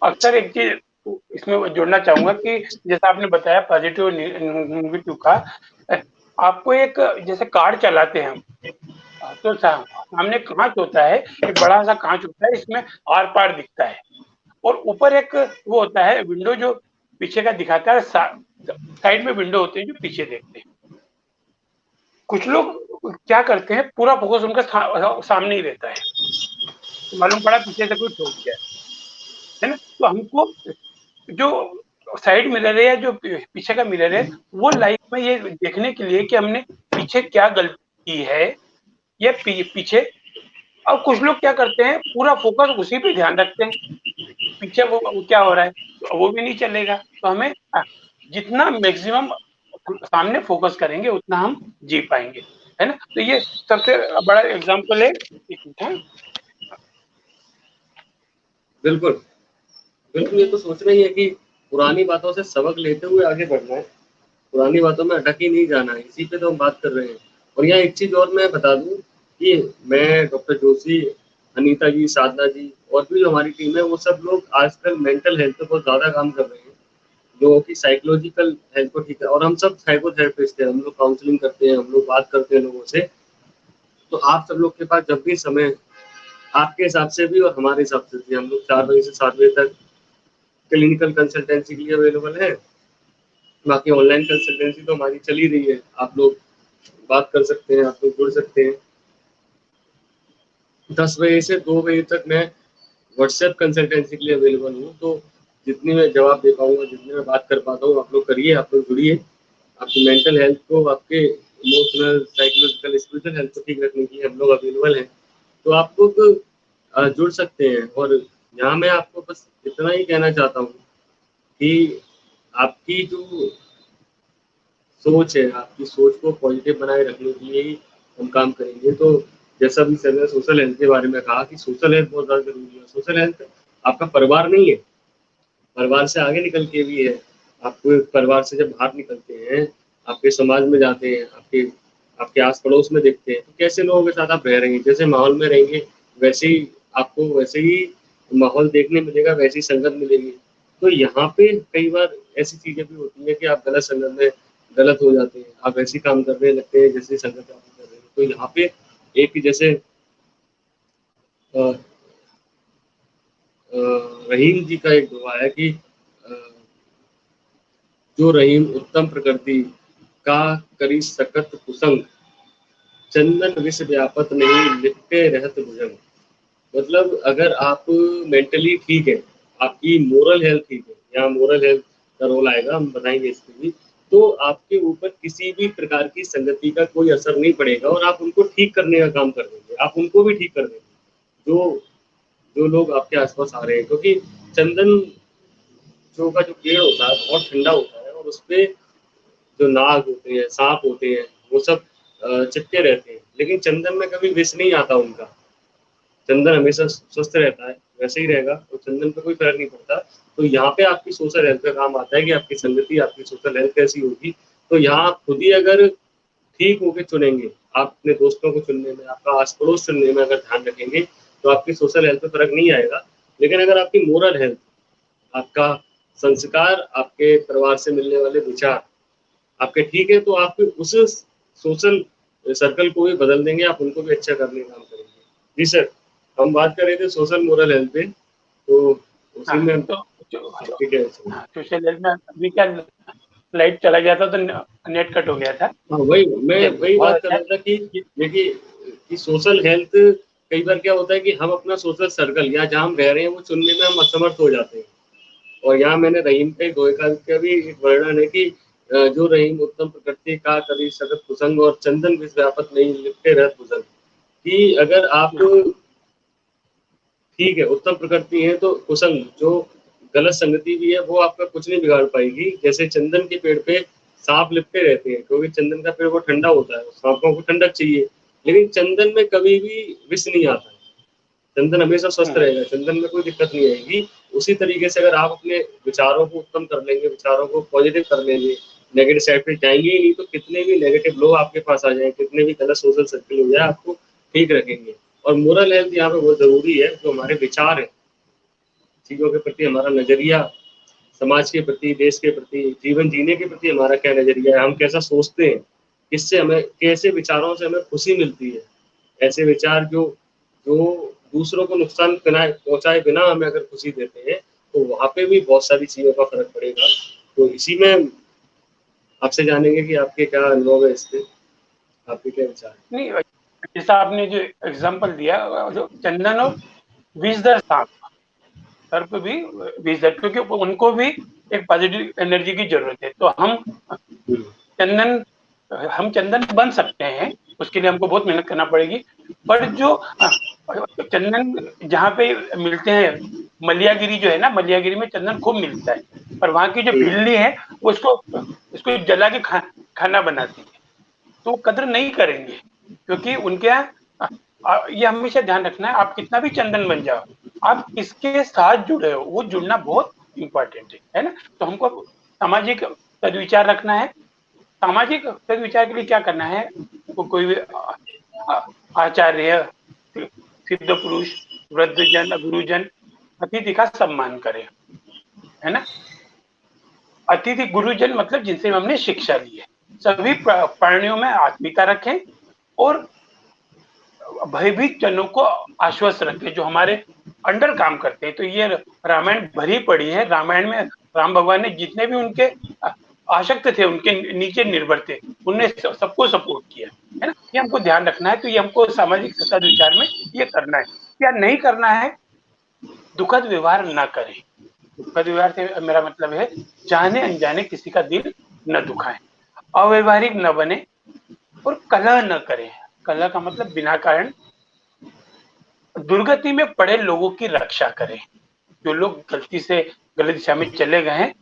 अक्सर एक चीज़ इसमें जोड़ना चाहूँगा कि जैसा आपने बताया पॉज़िटिव नेगेटिव का, आपको एक जैसे कार चलाते हैं हम, तो सामने काँच होता है, एक बड़ा-सा काँच होता है, इसमें आर-पार दिखता है और ऊपर एक वो होता है विंडो जो पीछे का दिखाता है, साइड में विंडो होते हैं जो पीछे देखते हैं। कुछ लोग क्या करते हैं, पूरा फ़ोकस उनका सामने ही रहता है, तो मालूम पड़ा पीछे से कोई ठोक गया, है ना? तो हमको जो साइड मिरर है या जो पीछे का मिरर है, वो लाइफ में ये देखने के लिए कि हमने पीछे क्या गलती की है, या पीछे। अब कुछ लोग क्या करते हैं, पूरा फ़ोकस उसी पे ध्यान रखते हैं, पीछे वो क्या हो रहा है, तो वो भी नहीं चलेगा। तो हमें जितना मैक्सिमम सामने फ़ोकस करेंगे उतना हम जी पाएँगे, है ना? तो ये सबसे बड़ा एग्ज़ाम्पल है। एक मिनट, हाँ। बिल्कुल, बिल्कुल ये तो सोचना ही है कि पुरानी बातों से सबक लेते हुए आगे बढ़ना है। पुरानी बातों में अटक ही नहीं जाना है, इसी पे तो हम बात कर रहे हैं। और यहाँ एक चीज़ और मैं बता दूँ कि मैं, डॉक्टर जोशी, अनीता जी, साधना जी और भी जो हमारी टीम है, वो सब लोग आजकल मेंटल हेल्थ पे बहुत ज़्यादा काम कर रहे हैं। लोगों की साइकोलॉजिकल हेल्थ को ठीक है और हम सब साइकोथेरेपिस्ट हैं, हम लोग काउंसलिंग करते हैं, हम लोग बात करते हैं लोगों से। तो आप सब लोग के पास जब भी समय आपके हिसाब से भी और हमारे हिसाब से भी हम लोग 4 बजे से 7 बजे तक क्लिनिकल कंसल्टेंसी के लिए अवेलेबल है। बाकी ऑनलाइन कंसल्टेंसी तो हमारी चल ही रही है, आप लोग बात कर सकते हैं, आप लोग जुड़ सकते हैं। 10 बजे से 2 बजे तक मैं व्हाट्सएप कंसल्टेंसी के लिए अवेलेबल हूँ, तो जितनी मैं जवाब दे पाऊँगा, जितनी मैं बात कर पाता हूँ, आप लोग करिए, आप लोग जुड़िए। आपकी मेंटल हेल्थ को, आपके इमोशनल, साइकोलॉजिकल, स्पिरिचुअल हेल्थ को ठीक रखने के लिए हम लोग अवेलेबल हैं। तो आप लोग जुड़ सकते हैं। और यहाँ मैं आपको बस इतना ही कहना चाहता हूँ कि आपकी जो सोच है, आपकी सोच को पॉजिटिव बनाए रखने के लिए ही हम काम करेंगे। तो जैसा भी सर ने सोशल हेल्थ के बारे में कहा कि सोशल हेल्थ बहुत ज़्यादा ज़रूरी है। सोशल हेल्थ आपका परिवार नहीं है, परिवार से आगे निकल के भी है। आप परिवार से जब बाहर निकलते हैं, आपके समाज में जाते हैं, आपके आपके आस-पड़ोस में देखते हैं, तो कैसे लोगों के साथ आप रह रहे हैं, जैसे माहौल में रहेंगे, वैसे ही आपको वैसे ही माहौल देखने मिलेगा, वैसी ही संगत मिलेगी। तो यहाँ पे कई बार ऐसी चीज़ें भी होती हैं कि आप गलत संगत में गलत हो जाते हैं, आप ऐसे ही काम करने लगते हैं जैसे संगत आप कर रहे हैं। तो यहाँ पे एक जैसे अ अ, रहीम जी का एक दोहा है कि अ, जो रहीम उत्तम प्रकृति का करी सकत कुसंग, चंदन विष व्यापत नहीं लिपटे रहत भुजंग। मतलब अगर आप मेंटली ठीक है, आपकी मोरल हेल्थ ठीक है, यहाँ मोरल हेल्थ का रोल आएगा, हम बताएँगे इसमें भी, तो आपके ऊपर किसी भी प्रकार की संगति का कोई असर नहीं पड़ेगा और आप उनको ठीक करने का काम कर देंगे, आप उनको भी ठीक कर देंगे, जो जो लोग आपके आस-पास आ रहे हैं। क्योंकि चंदन जो का जो पेड़ होता है बहुत ठंडा होता है और उसपे जो नाग होते हैं, साँप होते हैं, वो सब चिपके रहते हैं, लेकिन चंदन में कभी विष नहीं आता उनका। चंदन हमेशा स्वस्थ रहता है, वैसे ही रहेगा, तो चंदन पे कोई फ़र्क नहीं पड़ता। तो यहाँ पे आपकी सोशल हेल्थ का काम आता है कि आपकी संगति, आपकी सोशल हेल्थ कैसी होगी। तो यहाँ आप खुद ही अगर ठीक होके चुनेंगे, आप अपने दोस्तों को चुनने में, आपका आस-पड़ोस चुनने में अगर ध्यान रखेंगे, तो आपकी सोशल हेल्थ पे फ़र्क नहीं आएगा। लेकिन अगर आपकी मोरल हेल्थ, आपका संस्कार, आपके परिवार से मिलने वाले विचार आपके ठीक है, तो आप उस सोशल सर्कल को भी बदल देंगे, आप उनको भी अच्छा करने का काम करेंगे। जी सर, हम बात कर रहे थे सोशल मोरल हेल्थ पे, तो उसी हाँ, में तो जो आपके क्या विचार हैं? हाँ, सोशल हेल्थ में अभी क्या लाइट चला गया था तो नेट कट हो गया था। हाँ, वही मैं ये वही बहुत बात कर अच्छा रहा था कि है। देखिए कि सोशल हेल्थ कई बार क्या होता है कि हम अपना सोशल सर्कल या जहाँ हम रह रहे हैं, वो चुनने में हम असमर्थ हो जाते हैं। और यहाँ मैंने रहीम के दोहे का भी एक वर्णन है कि जो रहीम उत्तम प्रकृति का कभी सगत कुसंग और चंदन विष व्यापत नहीं लिपटे रहत भुजंग। कि अगर आप ठीक है, उत्तम प्रकृति है तो कुसंग जो गलत संगति भी है वो आपका कुछ नहीं बिगाड़ पाएगी। जैसे चंदन के पेड़ पे साँप लिपटे रहते हैं, क्योंकि चंदन का पेड़ वो ठंडा होता है, साँपों को ठंडक चाहिए। लेकिन चंदन में कभी भी विष नहीं आता है। चंदन हमेशा स्वस्थ रहेगा, चंदन में कोई दिक्कत नहीं आएगी। उसी तरीके से अगर आप अपने विचारों को उत्तम कर लेंगे, विचारों को पॉजिटिव कर लेंगे, नेगेटिव साइड पे जाएँगे ही नहीं, तो कितने भी नेगेटिव लोग आपके पास आ जाएँ, कितने भी गलत सोशल सर्किल हो जाए, आपको ठीक रखेंगे। और मोरल हेल्थ यहाँ पे बहुत ज़रूरी है, जो हमारे विचार हैं, चीज़ों के प्रति हमारा नज़रिया, समाज के प्रति, देश के प्रति, जीवन जीने के प्रति हमारा क्या नज़रिया है, हम कैसा सोचते हैं, किससे हमें कैसे विचारों से हमें खुशी मिलती है। ऐसे विचार जो जो दूसरों को नुकसान पहुँचाए बिना हमें अगर खुशी देते हैं, तो वहाँ पे भी बहुत सारी चीज़ों का फ़र्क पड़ेगा। तो इसी में आपसे जानेंगे कि आपके क्या अनुभव है इस पे? आपके क्या विचार हैं? नहीं, जैसा आपने जो एग्जांपल दिया, जो चंदन और विषधर सांप, सर्प भी विषधर, क्योंकि उनको भी एक पॉजिटिव एनर्जी की जरूरत है। तो हुँ, चंदन हम चंदन बन सकते हैं, उसके लिए हमको बहुत मेहनत करना पड़ेगी। पर जो चंदन जहाँ पे मिलते हैं, मलियागिरी जो है ना, मलियागिरी में चंदन खूब मिलता है, पर वहाँ की जो हुँ, भिल्ली है वो उसको जला के खाना बनाती है, तो वो कदर नहीं करेंगे। क्योंकि उनके यहाँ ये हमेशा ध्यान रखना है, आप कितना भी चंदन बन जाओ, आप किसके साथ जुड़े हो, वो जुड़ना बहुत इंपॉर्टेंट है ना। तो हमको सामाजिक सदविचार रखना है। सामाजिक सदविचार के लिए क्या करना है, कोई भी आचार्य, सिद्ध पुरुष, वृद्धजन, गुरुजन, अतिथि का सम्मान करें, है ना। अतिथि गुरुजन मतलब जिनसे हमने शिक्षा ली है। सभी प्राणियों में आत्मीयता रखें और भयभीत जनों को आश्वस्त रखें, जो हमारे अंडर काम करते हैं। तो ये रामायण भरी पड़ी है। रामायण में राम भगवान ने जितने भी उनके आसक्त थे, उनके नीचे निर्भर थे, उनने सबको सपोर्ट किया, है ना। ये हमको ध्यान रखना है। तो ये हमको सामाजिक सदाचार में ये करना है। क्या नहीं करना है? दुखद व्यवहार ना करें। दुखद व्यवहार से मेरा मतलब है जाने अनजाने किसी का दिल न दुखाएं, अव्यवहारिक न बने और कलह न करें। कलह का मतलब बिना कारण दुर्गति में पड़े लोगों की रक्षा करें। जो लोग गलती से गलत दिशा में चले गए हैं,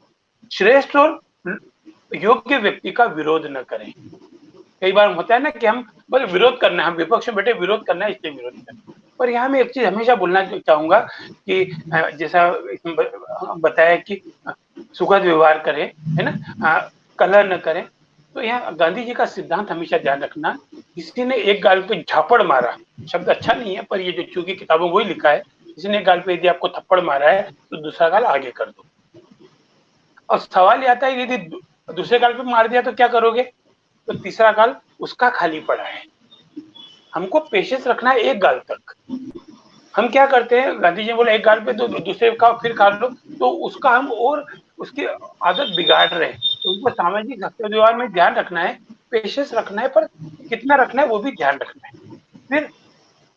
श्रेष्ठ और योग्य व्यक्ति का विरोध न करें। कई बार होता है ना कि हम बस विरोध करना है, हम विपक्ष में बैठे विरोध करना है, इसलिए विरोध करें। और यहाँ मैं एक चीज हमेशा बोलना चाहूंगा कि जैसा बताया कि सुखद व्यवहार करें, है ना, कलह न करें। तो यहाँ गांधी जी का सिद्धांत हमेशा ध्यान रखना, किसी ने एक गाल पे झापड़ मारा, शब्द अच्छा नहीं है पर ये जो चूंकि किताबों वही लिखा है, किसी ने गाल पे यदि आपको थप्पड़ मारा है तो दूसरा गाल आगे कर दो। और सवाल ये आता है यदि दूसरे गाल पे मार दिया तो क्या करोगे? तो तीसरा गाल उसका खाली पड़ा है। हमको पेशेंस रखना है एक गाल तक। हम क्या करते हैं, गांधी जी बोले एक गाल पे तो दूसरे का फिर खा लो, तो उसका हम और उसकी आदत बिगाड़ रहे हैं। तो उनको सामाजिक व्यवहार में ध्यान रखना है, पेशेंस रखना है, पर कितना रखना है वो भी ध्यान रखना है। फिर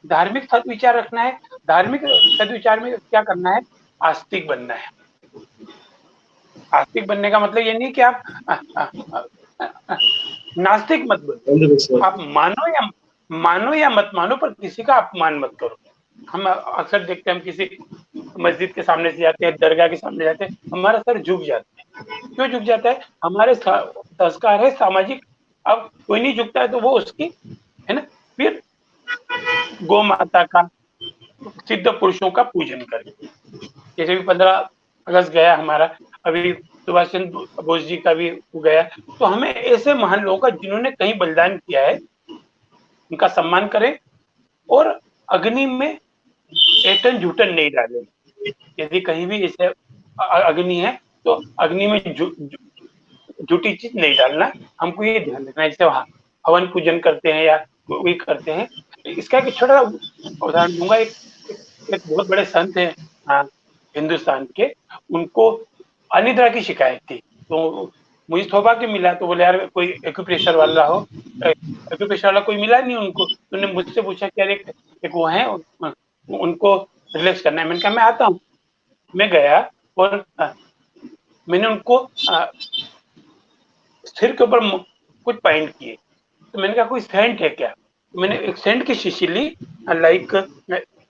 धार्मिक सदविचार रखना है। धार्मिक सदविचार में क्या करना है? आस्तिक बनना है। आस्तिक बनने का मतलब ये नहीं कि आप नास्तिक मत बनो। आप मानो या मत मानो, पर किसी का अपमान मत करो। हम अक्सर देखते हैं, हम किसी मस्जिद के सामने से जाते हैं, दरगाह के सामने जाते हैं, हमारा सर झुक जाता है। क्यों झुक जाता है? हमारे संस्कार है सामाजिक। अब कोई नहीं झुकता है तो वो उसकी, है ना। फिर गौ माता का, सिद्ध पुरुषों का पूजन करें। जैसे भी 15 अगस्त गया हमारा, अभी सुभाष चंद्र बोस जी का भी गया, तो हमें ऐसे महान लोगों का जिन्होंने कहीं बलिदान किया है उनका सम्मान करें। और अग्नि में एटन झूठन नहीं डालें। यदि कहीं भी ऐसे अग्नि है तो अग्नि में झूठी चीज नहीं डालना। हमको ये ध्यान रखना है। जैसे हवन पूजन करते हैं या कोई करते हैं, इसका एक छोटा उदाहरण दूंगा। एक बहुत बड़े संत है हिंदुस्तान के, उनको अनिद्रा की शिकायत थी। तो मुझे सौभाग्य मिला, तो बोले यार कोई एक्यूप्रेशर वाला हो, एक्यूप्रेशर वाला कोई मिला नहीं उनको। तो उन्होंने मुझसे पूछा कि यार एक वो है उनको रिलैक्स करना है। मैंने कहा मैं आता हूँ। मैं गया और मैंने उनको सिर के ऊपर कुछ पॉइंट किए। तो मैंने कहा कोई सेंट है क्या? तो मैंने एक सेंट की शीशी ली, लाइक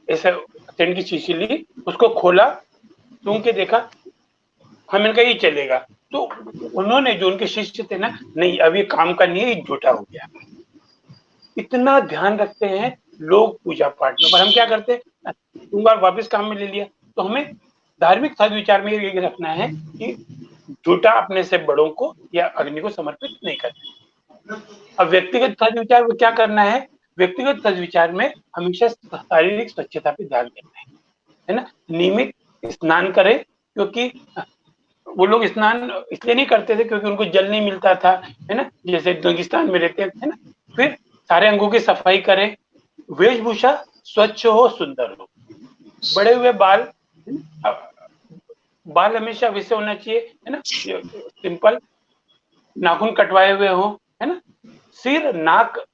ऐसा सेंट की शीशी ली, उसको खोला, सूंघ के देखा, हाँ मैंने कहा ये चलेगा। तो उन्होंने, जो उनके शिष्य थे ना, नहीं अब ये काम का नहीं है, ये झूठा हो गया। इतना ध्यान रखते हैं लोग पूजा पाठ में, पर हम क्या करते हैं, बार वापस काम में ले लिया। तो हमें धार्मिक सदविचार में ये रखना है कि झूठा अपने से बड़ों को या अग्नि को समर्पित नहीं करना। अब व्यक्तिगत सदविचार को क्या करना है? व्यक्तिगत सदविचार में हमेशा शारीरिक स्वच्छता पे ध्यान देना है ना। नियमित स्नान करें, क्योंकि वो लोग स्नान इसलिए नहीं करते थे क्योंकि उनको जल नहीं मिलता था, है ना, जैसे रेगिस्तान में रहते हैं, है ना। फिर सारे अंगों की सफाई करें, वेशभूषा स्वच्छ हो, सुंदर हो, बड़े हुए बाल, बाल हमेशा वैसे होना चाहिए, है ना, सिंपल, नाखून कटवाए हुए हो, है ना, सिर, नाक,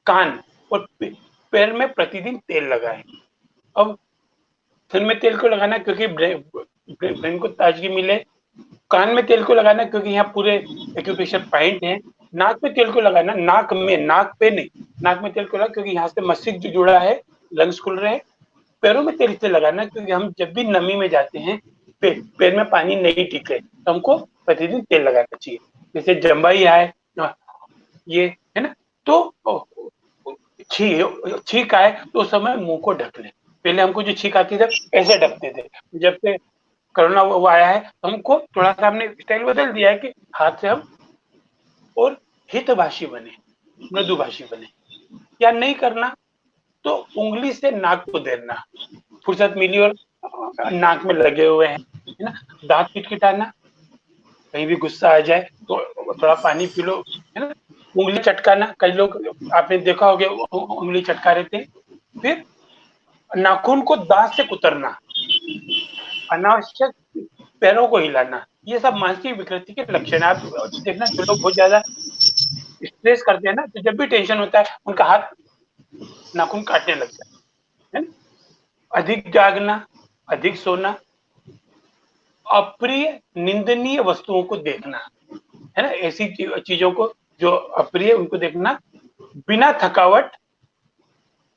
कान और पैर में प्रतिदिन तेल लगाएं। अब सिर में तेल को लगाना क्योंकि ब्रेन को ताजगी मिले, कान में तेल को लगाना क्योंकि यहाँ पूरे एक्यूप्रेशर पॉइंट है, नाक में तेल को लगाना, नाक पे नहीं, नाक में तेल को लगा क्योंकि यहाँ से मस्तिष्क जो जुड़ा है, लंग्स खुल रहे हैं। पैरों में तेल से लगाना क्योंकि हम जब भी नमी में जाते हैं, पैर में पानी नहीं टिके, तो हमको प्रतिदिन तेल लगाना चाहिए। जैसे जम्बाई है ये, है ना, तो छींक आए तो उस समय मुंह को ढक ले। पहले हमको जो छींक आती थी ऐसे ढकते थे, जब से कोरोना वो आया है तो हमको थोड़ा सा हमने स्टाइल बदल दिया है कि हाथ से हम और हितभाषी बने, मृदुभाषी बने। या नहीं करना तो उंगली से नाक को देना, फुर्सत मिली और नाक में लगे हुए हैं, है ना, दांत किटकिटाना, कहीं भी गुस्सा आ जाए तो थोड़ा पानी पी लो, है ना, उंगली चटकाना, कई लोग आपने देखा होगा उंगली चटका रहे थे। फिर नाखून को दांत से कुतरना, अनावश्यक पैरों को हिलाना, ये सब मानसिक विकृति के लक्षण है। आप देखना, जो लोग बहुत ज्यादा स्ट्रेस करते हैं ना, तो जब भी टेंशन होता है उनका हाथ नाखून काटने लगता है ना। अधिक जागना, अधिक सोना, अप्रिय निंदनीय वस्तुओं को देखना, है ना, ऐसी चीजों को जो अप्रिय उनको देखना, बिना थकावट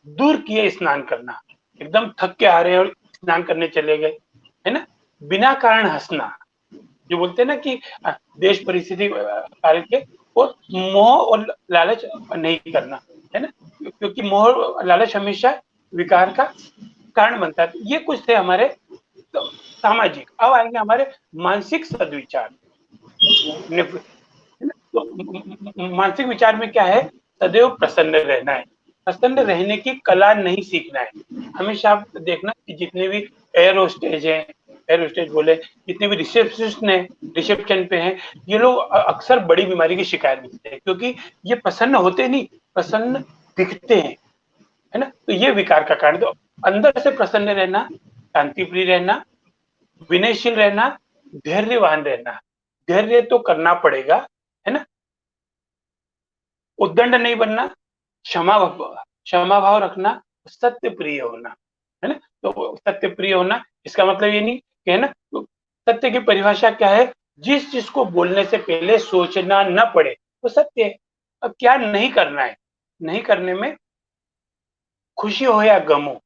दूर किए स्नान करना, एकदम थक के आ रहे हैं और स्नान करने चले गए, है ना, बिना कारण हंसना, जो बोलते हैं ना कि देश परिस्थिति कारण के, और मोह और लालच नहीं करना, है ना, क्योंकि मोह और लालच हमेशा विकार का कारण बनता है। ये कुछ थे हमारे तो सामाजिक। अब आएंगे हमारे मानसिक सदविचार। तो मानसिक विचार में क्या है, सदैव प्रसन्न रहना है, प्रसन्न रहने की कला नहीं सीखना है। हमेशा आप देखना कि जितने भी एयर होस्टेज हैं, एयर होस्टेज बोले, जितने भी रिसेप्शनिस्ट हैं, रिसेप्शन पे हैं, ये लोग अक्सर बड़ी बीमारी की शिकायत मिलते हैं, क्योंकि ये प्रसन्न होते नहीं, प्रसन्न दिखते हैं, है ना। तो ये विकार का कारण। तो अंदर से प्रसन्न रहना, शांति प्रिय रहना, विनयशील रहना, धैर्यवान रहना, धैर्य तो करना पड़ेगा, है ना, उद्दंड नहीं बनना, क्षमा भाव रखना, सत्य प्रिय होना, है ना। तो सत्य प्रिय होना, इसका मतलब ये नहीं कि, है ना, तो सत्य की परिभाषा क्या है, जिस चीज को बोलने से पहले सोचना न पड़े वो सत्य है। अब क्या नहीं करना है, नहीं करने में खुशी हो या गम हो,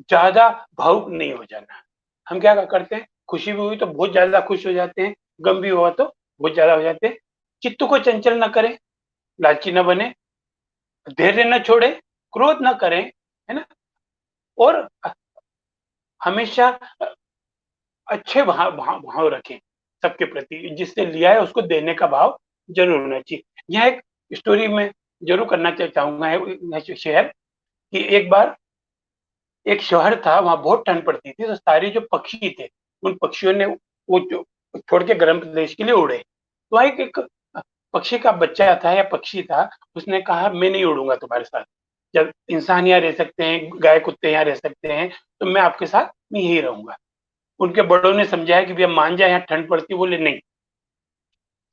ज्यादा भावुक नहीं हो जाना। हम क्या करते हैं, खुशी भी हुई तो बहुत ज्यादा खुश हो जाते हैं, गम भी हुआ तो बहुत ज्यादा हो जाते हैं। चित्त को चंचल न करें, लालची न बने, धैर्य न छोड़े, क्रोध न करें, है ना, और हमेशा अच्छे भाव रखें सबके प्रति, जिससे लिया है उसको देने का भाव जरूर होना चाहिए। यह एक स्टोरी में जरूर करना चाहूंगा शेयर, कि एक बार एक शहर था, वहां बहुत ठंड पड़ती थी, तो सारे जो पक्षी थे उन पक्षियों ने वो जो छोड़ के गर्म प्रदेश के लिए उड़े। तो एक पक्षी का बच्चा था या पक्षी था, उसने कहा मैं नहीं उड़ूंगा तुम्हारे साथ, जब इंसान यहाँ रह सकते हैं, गाय कुत्ते यहाँ रह सकते हैं, तो मैं आपके साथ मैं यही रहूंगा। उनके बड़ों ने समझाया कि भैया मान जाए, यहाँ ठंड पड़ती, बोले नहीं।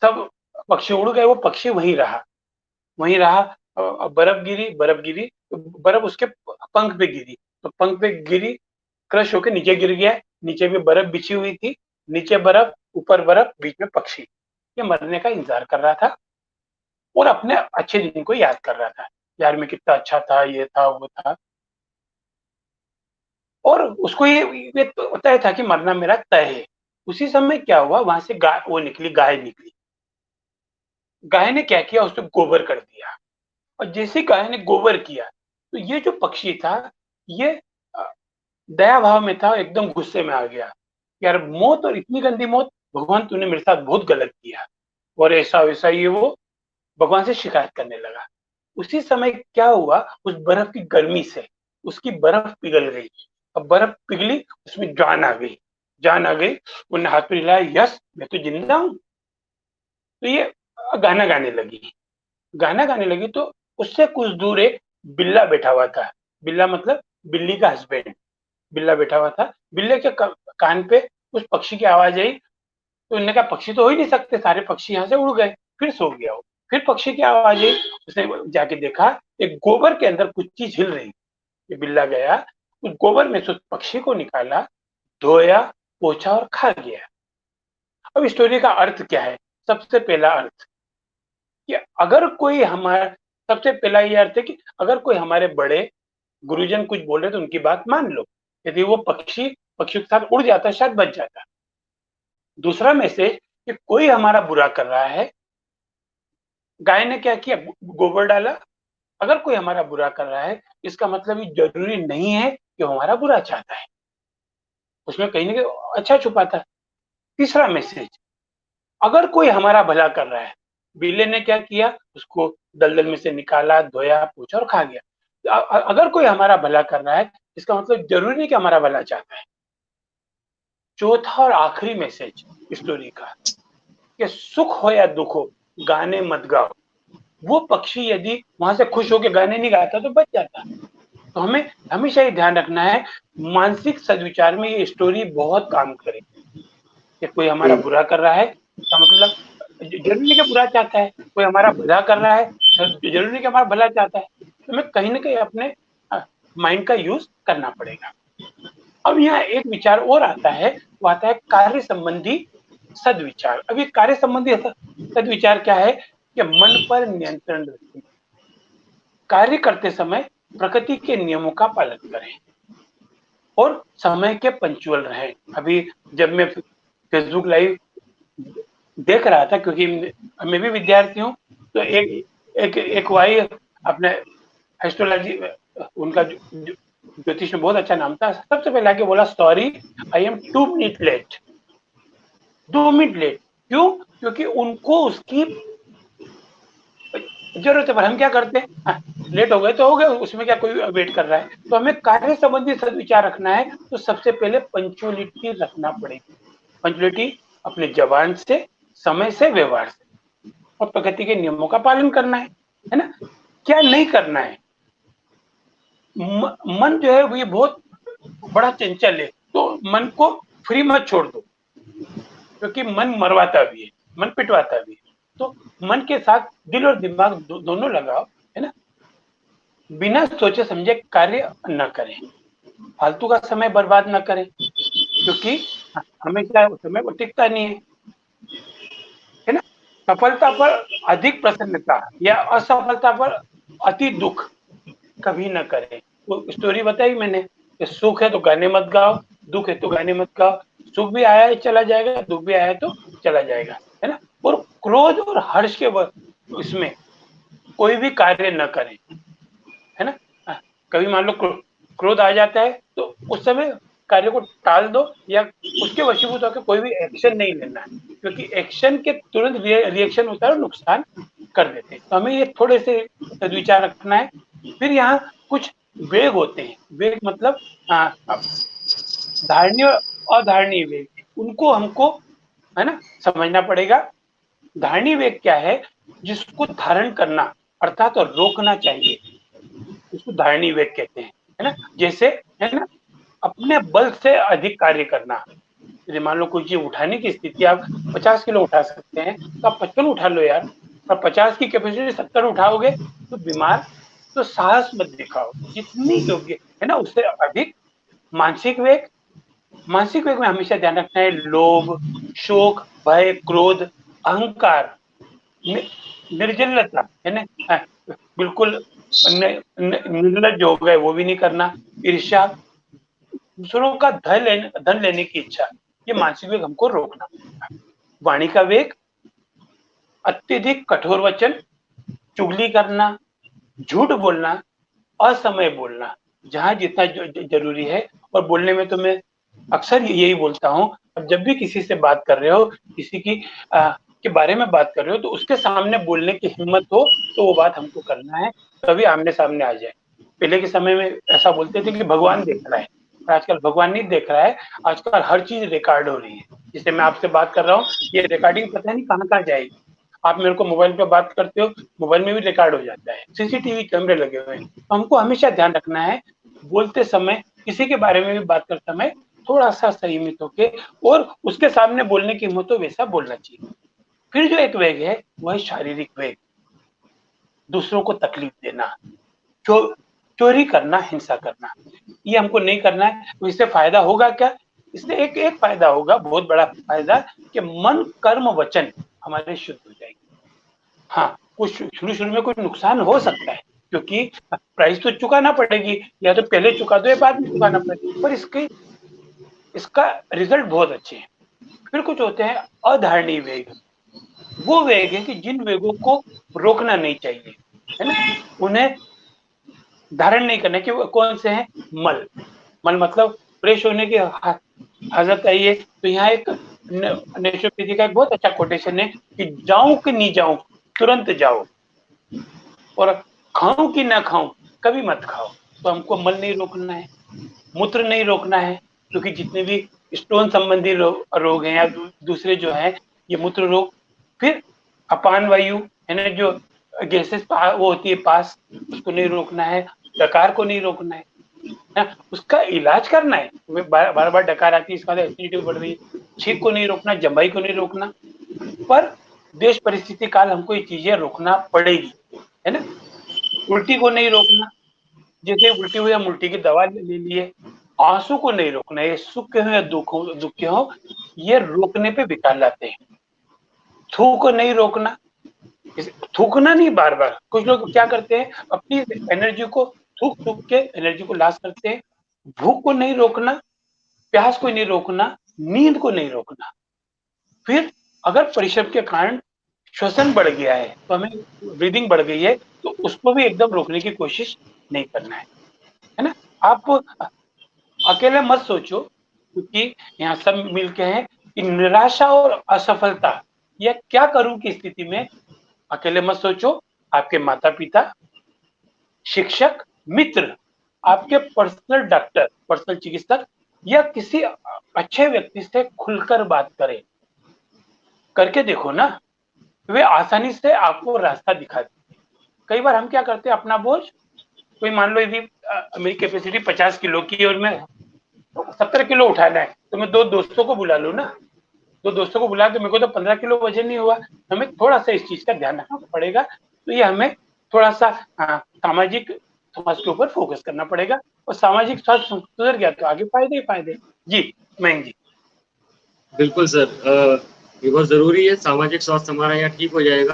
सब पक्षी उड़ गए, वो पक्षी वहीं रहा, वहीं रहा। बर्फ गिरी, बर्फ गिरी, बर्फ उसके पंख पे गिरी, तो पंख पे गिरी, क्रश होकर नीचे गिर गया। नीचे भी बर्फ बिछी हुई थी, नीचे बर्फ, ऊपर बर्फ, बीच में पक्षी। ये मरने का इंतजार कर रहा था और अपने अच्छे दिन को याद कर रहा था, यार मैं कितना अच्छा था, ये था वो था। और उसको ये तो तय था कि मरना मेरा तय है। उसी समय क्या हुआ, वहां से गाय वो निकली, गाय निकली। गाय ने क्या किया, उसको गोबर कर दिया, और जैसे गाय ने गोबर किया तो ये जो पक्षी था, ये दया भाव में था, एकदम गुस्से में आ गया, यार मौत, और इतनी गंदी मौत, भगवान तूने मेरे साथ बहुत गलत किया, और ऐसा वैसा, ये वो भगवान से शिकायत करने लगा। उसी समय क्या हुआ, उस बर्फ की गर्मी से उसकी बर्फ पिघल गई। अब बर्फ पिघली, उसमें जान आ गई, जान आ गई। उन्हें हाथ पे हिलाया, यस मैं तो जिंदा हूँ। तो ये गाना गाने लगी, गाना गाने लगी। तो उससे कुछ दूर एक बिल्ला बैठा हुआ था, बिल्ला मतलब बिल्ली का हस्बैंड, बिल्ला बैठा हुआ था। बिल्ले के कान पे उस पक्षी की आवाज आई, तो उन्होंने कहा पक्षी तो हो ही नहीं सकते, सारे पक्षी यहाँ से उड़ गए। फिर सो गया वो। फिर पक्षी की आवाज आई, उसने जाके देखा एक गोबर के अंदर कुछ चीज हिल रही। ये बिल्ला गया, उस गोबर में से उस पक्षी को निकाला, धोया, पोछा और खा गया। अब स्टोरी का अर्थ क्या है, सबसे पहला अर्थ कि अगर कोई हमारा, सबसे पहला ये अर्थ है कि अगर कोई हमारे बड़े गुरुजन कुछ बोल रहे तो उनकी बात मान लो। यदि वो पक्षी पक्षियों के साथ उड़ जाता, शायद बच जाता। दूसरा मैसेज कि कोई हमारा बुरा कर रहा है, गाय ने क्या किया, गोबर डाला। अगर कोई हमारा बुरा कर रहा है, इसका मतलब ये जरूरी नहीं है कि वो हमारा बुरा चाहता है, उसमें कहीं ना कहीं अच्छा छुपा था। तीसरा मैसेज, अगर कोई हमारा भला कर रहा है, बिल्ले ने क्या किया, उसको दलदल में से निकाला, धोया, पूछा और खा गया। अगर कोई हमारा भला कर रहा है, इसका मतलब जरूरी नहीं कि हमारा भला चाहता है। चौथा और आखिरी मैसेज स्टोरी का, कि सुख हो या दुख हो, गाने मत गाओ। वो पक्षी यदि वहां से खुश होकर गाने नहीं गाता तो बच जाता, तो हमें हमेशा ये ध्यान रखना है, मानसिक सदविचार में ये स्टोरी बहुत काम करेगी। कि कोई हमारा बुरा कर रहा है, इसका मतलब जरूरी नहीं कि बुरा चाहता है, कोई हमारा भला कर रहा है, जरूरी नहीं कि हमारा भला चाहता है। तो हमें कहीं ना कहीं अपने माइंड का यूज करना पड़ेगा। अब यहाँ एक विचार और आता है, वो आता है कार्य संबंधी सदविचार। अब ये कार्य संबंधी सदविचार क्या है? कि मन पर नियंत्रण रखें, कार्य करते समय प्रकृति के नियमों का पालन करें और समय के पंक्चुअल रहें। अभी जब मैं फेसबुक लाइव देख रहा था, क्योंकि मैं भी विद्यार्थी हूँ, तो एक भाई अपने एस्ट्रोलॉजी, उनका ज्योतिष में बहुत अच्छा नाम था, सबसे पहले आके बोला sorry I am 2 minute late, 2 minute late. क्यों? क्योंकि उनको उसकी जरूरत है, पर हम क्या करते हैं, लेट हो गए तो हो गए, उसमें क्या कोई वेट कर रहा है। तो हमें कार्य संबंधी सदविचार रखना है, तो सबसे पहले पंक्चुअलिटी रखना पड़ेगी। पंक्चुअलिटी अपने जबान से, समय से, व्यवहार से, और प्रकृति के नियमों का पालन करना है ना। क्या नहीं करना है? मन जो है वो ये बहुत बड़ा चंचल है, तो मन को फ्री मत छोड़ दो, क्योंकि मन मरवाता भी है, मन पिटवाता भी है। तो मन के साथ दिल और दिमाग दोनों लगाओ, है ना। बिना सोचे समझे कार्य न करें, फालतू का समय बर्बाद न करें, क्योंकि हमेशा समय वो टिकता नहीं है ना। सफलता पर अधिक प्रसन्नता या असफलता पर अति दुख कभी न करें। वो स्टोरी बताई मैंने कि सुख है तो गाने मत गाओ, दुख है तो गाने मत गाओ। सुख भी आया है चला जाएगा, दुख भी आया है तो चला जाएगा, है ना। और क्रोध और हर्ष के इसमें कोई भी कार्य न करें, है ना। कभी मान लो क्रोध आ जाता है तो उस समय कार्य को टाल दो, या उसके वशीभूत होकर कोई भी एक्शन नहीं लेना है, क्योंकि एक्शन के तुरंत रिएक्शन होता है और नुकसान कर देते हैं। तो हमें ये थोड़े से सद्विचार रखना है। फिर यहाँ कुछ वेग होते हैं, वेग मतलब धारणीय और अधारणीय वेग, उनको हमको, है ना, समझना पड़ेगा। धारणीय वेग क्या है? जिसको धारण करना अर्थात तो रोकना चाहिए, उसको धारणीय वेग कहते हैं, है ना। जैसे, है ना, अपने बल से अधिक कार्य करना। जैसे मान लो कोई चीज उठाने की स्थिति, आप 50 किलो उठा सकते हैं तो आप 55 उठा लो यार। और 50 की कैपेसिटी 70 उठाओगे तो बीमार, तो साहस मत दिखाओ, जितनी योग्य, है ना, उससे अधिक। मानसिक वेग, मानसिक वेग में हमेशा ध्यान रखना है लोभ, शोक, भय, क्रोध, अहंकार, निर्जलता, है ना, बिल्कुल निर्लज हो गए वो भी नहीं करना, ईर्ष्या, दूसरों का धन लेने की इच्छा, ये मानसिक वेग हमको रोकना पड़ेगा। वाणी का वेग, अत्यधिक कठोर वचन, चुगली करना, झूठ बोलना, असमय बोलना, जहां जितना जरूरी है। और बोलने में तो मैं अक्सर यही बोलता हूँ, अब जब भी किसी से बात कर रहे हो, किसी की के बारे में बात कर रहे हो, तो उसके सामने बोलने की हिम्मत हो तो वो बात हमको करना है, तभी आमने सामने आ जाए। पहले के समय में ऐसा बोलते थे कि भगवान देख रहा है, पर आजकल भगवान नहीं देख रहा है, आजकल हर चीज रिकॉर्ड हो रही है। जिससे मैं आपसे बात कर रहा हूँ, ये रिकॉर्डिंग पता नहीं कहाँ कहाँ जाएगी। आप मेरे को मोबाइल पे बात करते हो, मोबाइल में भी रिकॉर्ड हो जाता है, सीसीटीवी कैमरे लगे हुए हैं। तो हमको हमेशा ध्यान रखना है, बोलते समय, किसी के बारे में भी बात करते समय थोड़ा सा संयमित होके, और उसके सामने बोलने की हिम्मत हो वैसा बोलना चाहिए। फिर जो एक वेग है वह है शारीरिक वेग, दूसरों को तकलीफ देना, चोरी करना, हिंसा करना, ये हमको नहीं करना है। तो इससे फायदा होगा क्या? इससे एक फायदा होगा, बहुत बड़ा फायदा, कि मन, कर्म, वचन हमारे शुद्ध हो जाएंगे। हाँ, कुछ शुरू में कुछ नुकसान हो सकता है, क्योंकि प्राइस तो चुकाना पड़ेगी, या तो पहले चुका दो या बाद में चुकाना पड़ेगा, पर इसका रिजल्ट बहुत अच्छे हैं। फिर कुछ होते हैं अधारणीय वेग, वो वेग है कि जिन वेगों को रोकना नहीं चाहिए, है ना, उन्हें धारण नहीं करना। कि कौन से हैं? मल, मल मतलब फ्रेश होने की हालत आई है, तो यहाँ एक नेचुरोपैथी का एक बहुत अच्छा कोटेशन है कि जाऊं कि नहीं जाऊं, तुरंत जाओ, और खाऊं कि ना खाऊं, कभी मत खाओ। तो हमको मल नहीं रोकना है, मूत्र नहीं रोकना है, क्योंकि जितने भी स्टोन संबंधी रोग हैं या दूसरे जो है, ये मूत्र रोग। फिर अपान वायु, है ना, जो गैसेस वो होती है पास, उसको नहीं रोकना है। डकार को नहीं रोकना है ना, उसका इलाज करना है। बार बार डकार आती है, इसका एसिडिटी बढ़ रही है, छींक को नहीं रोकना, जम्बाई को नहीं रोकना, पर देश परिस्थिति काल हमको ये चीजें रोकना पड़ेगी, है ना। उल्टी को नहीं रोकना, जैसे उल्टी हुई हम उल्टी की दवा ले लिए। आंसू को नहीं रोकना, ये सुख हो या दुख हो, ये रोकने पे विकार लाते हैं। थूक को नहीं रोकना, थूकना नहीं बार बार। कुछ लोग क्या करते हैं, अपनी एनर्जी को थूक थूक के एनर्जी को लॉस करते हैं। भूख को नहीं रोकना, प्यास को नहीं रोकना, नींद को नहीं रोकना। फिर अगर परिश्रम के कारण श्वसन बढ़ गया है, तो हमें ब्रीदिंग बढ़ गई है, तो उसको भी एकदम रोकने की कोशिश नहीं करना है ना। आप अकेले मत सोचो, क्योंकि यहाँ सब मिलके हैं कि निराशा और असफलता या क्या करूं की स्थिति में अकेले मत सोचो। आपके माता पिता, शिक्षक, मित्र, आपके पर्सनल डॉक्टर, पर्सनल चिकित्सक या किसी अच्छे व्यक्ति से खुलकर बात करें, करके देखो ना, वे आसानी से आपको रास्ता दिखा देंगे। कई बार हम क्या करते हैं, अपना बोझ, कोई मान लो यदि मेरी कैपेसिटी 50 किलो की और मैं 70 किलो उठाना है, तो मैं 2 दोस्तों को बुला लूँ ना, 2 दोस्तों को बुला के मेरे को तो 15 किलो वजन नहीं हुआ, हमें थोड़ा सा इस चीज का ध्यान रखना पड़ेगा। तो ये हमें थोड़ा सा सामाजिक समाज के ऊपर फोकस करना पड़ेगा, और सामाजिक स्वास्थ्य सुधर गया तो आगे फायदे ही फायदे। जी मयंक जी। बिल्कुल सर, ये बहुत ज़रूरी है, सामाजिक स्वास्थ्य हमारा यहाँ ठीक हो जाएगा।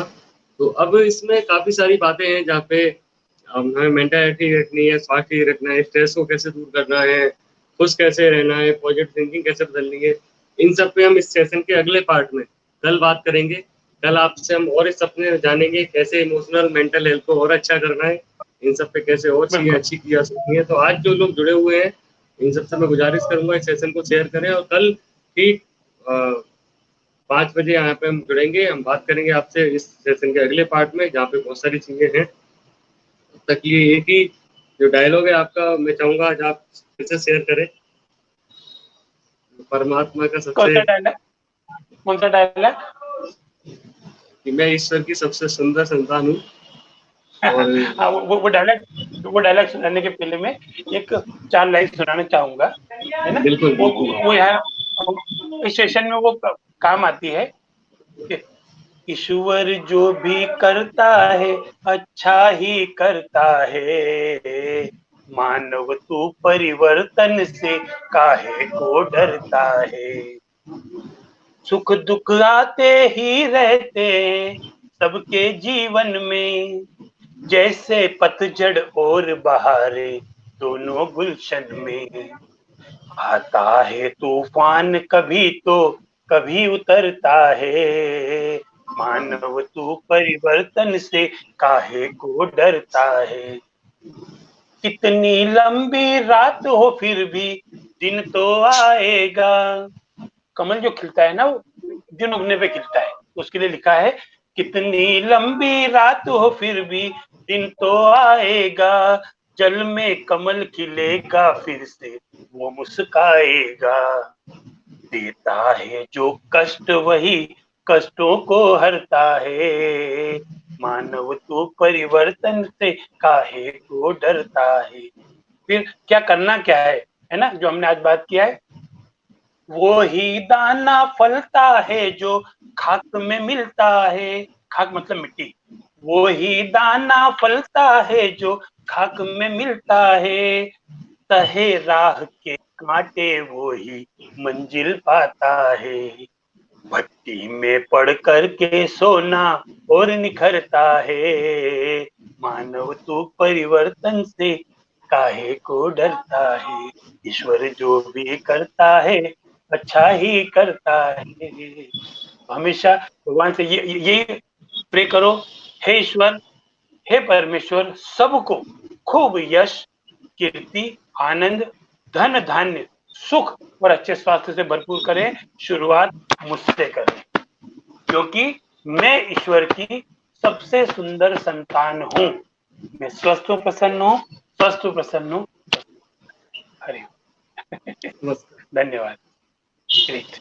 तो अब इसमें काफ़ी सारी बातें हैं जहाँ पे हमें मेंटालिटी रखनी है, स्वास्थ्य ठीक रखना है, स्ट्रेस को कैसे दूर करना है, खुश कैसे रहना है, पॉजिटिव थिंकिंग कैसे बदलनी है। इन सब पे हम इस सेशन के अगले पार्ट में कल बात करेंगे। कल आपसे हम और इस अपने जानेंगे कैसे इमोशनल मेंटल हेल्थ को और अच्छा करना है, इन सब पे कैसे और चीज़ें अच्छी की जा सकती हैं। तो आज जो लोग जुड़े हुए हैं, इन सबसे मैं गुजारिश करूँगा इस सेशन को शेयर करें, और कल ठीक 5 बजे यहाँ पे हम जुड़ेंगे। हम बात करेंगे आपसे इस सेशन के अगले पार्ट में, जहाँ पे बहुत सारी चीज़ें हैं। तब तक ये एक ही जो डायलॉग है आपका, मैं चाहूँगा आज आप फिर से शेयर करें। परमात्मा का सबसे कौन सा डायलॉग? कि मैं ईश्वर की सबसे सुंदर संतान हूँ। और हाँ, वो डायलॉग सुनाने के पहले मैं एक 4 लाइन सुनाना चाहूंगा, है ना। बिल्कुल बिल्कुल। वो यहाँ इस सेशन में वो काम आती है कि ईश्वर जो भी करता है अच्छा ही करता है, मानव तू परिवर्तन से काहे को डरता है। सुख दुख आते ही रहते सबके जीवन में, जैसे पतझड़ और बहारे दोनों गुलशन में। आता है तूफान कभी तो कभी उतरता है, मानव तू परिवर्तन से काहे को डरता है। कितनी लंबी रात हो फिर भी दिन तो आएगा। कमल जो खिलता है ना, वो दिन उगने पे खिलता है, उसके लिए लिखा है कितनी लंबी रात हो फिर भी दिन तो आएगा, जल में कमल खिलेगा फिर से वो मुस्काएगा। देता है जो कष्ट वही कष्टों को हरता है, मानव तो परिवर्तन से काहे को डरता है। फिर क्या करना क्या है ना, जो हमने आज बात किया है, वो ही दाना फलता है जो खाक में मिलता है। खाक मतलब मिट्टी। वो ही दाना फलता है जो खाक में मिलता है, तहे राह के कांटे वो ही मंजिल पाता है। भट्टी में पड़ कर के सोना और निखरता है, मानव तो परिवर्तन से काहे को डरता है। ईश्वर जो भी करता है अच्छा ही करता है। हमेशा भगवान से यही प्रे करो, हे ईश्वर, हे परमेश्वर, सबको खूब यश, कीर्ति, आनंद, धन धान्य, सुख और अच्छे स्वास्थ्य से भरपूर करें। शुरुआत मुझसे करें, क्योंकि मैं ईश्वर की सबसे सुंदर संतान हूँ। मैं स्वस्थ हूँ, प्रसन्न हूँ, स्वस्थ हूँ, प्रसन्न हूँ। हरि नमस्कार। धन्यवाद। ग्रेट।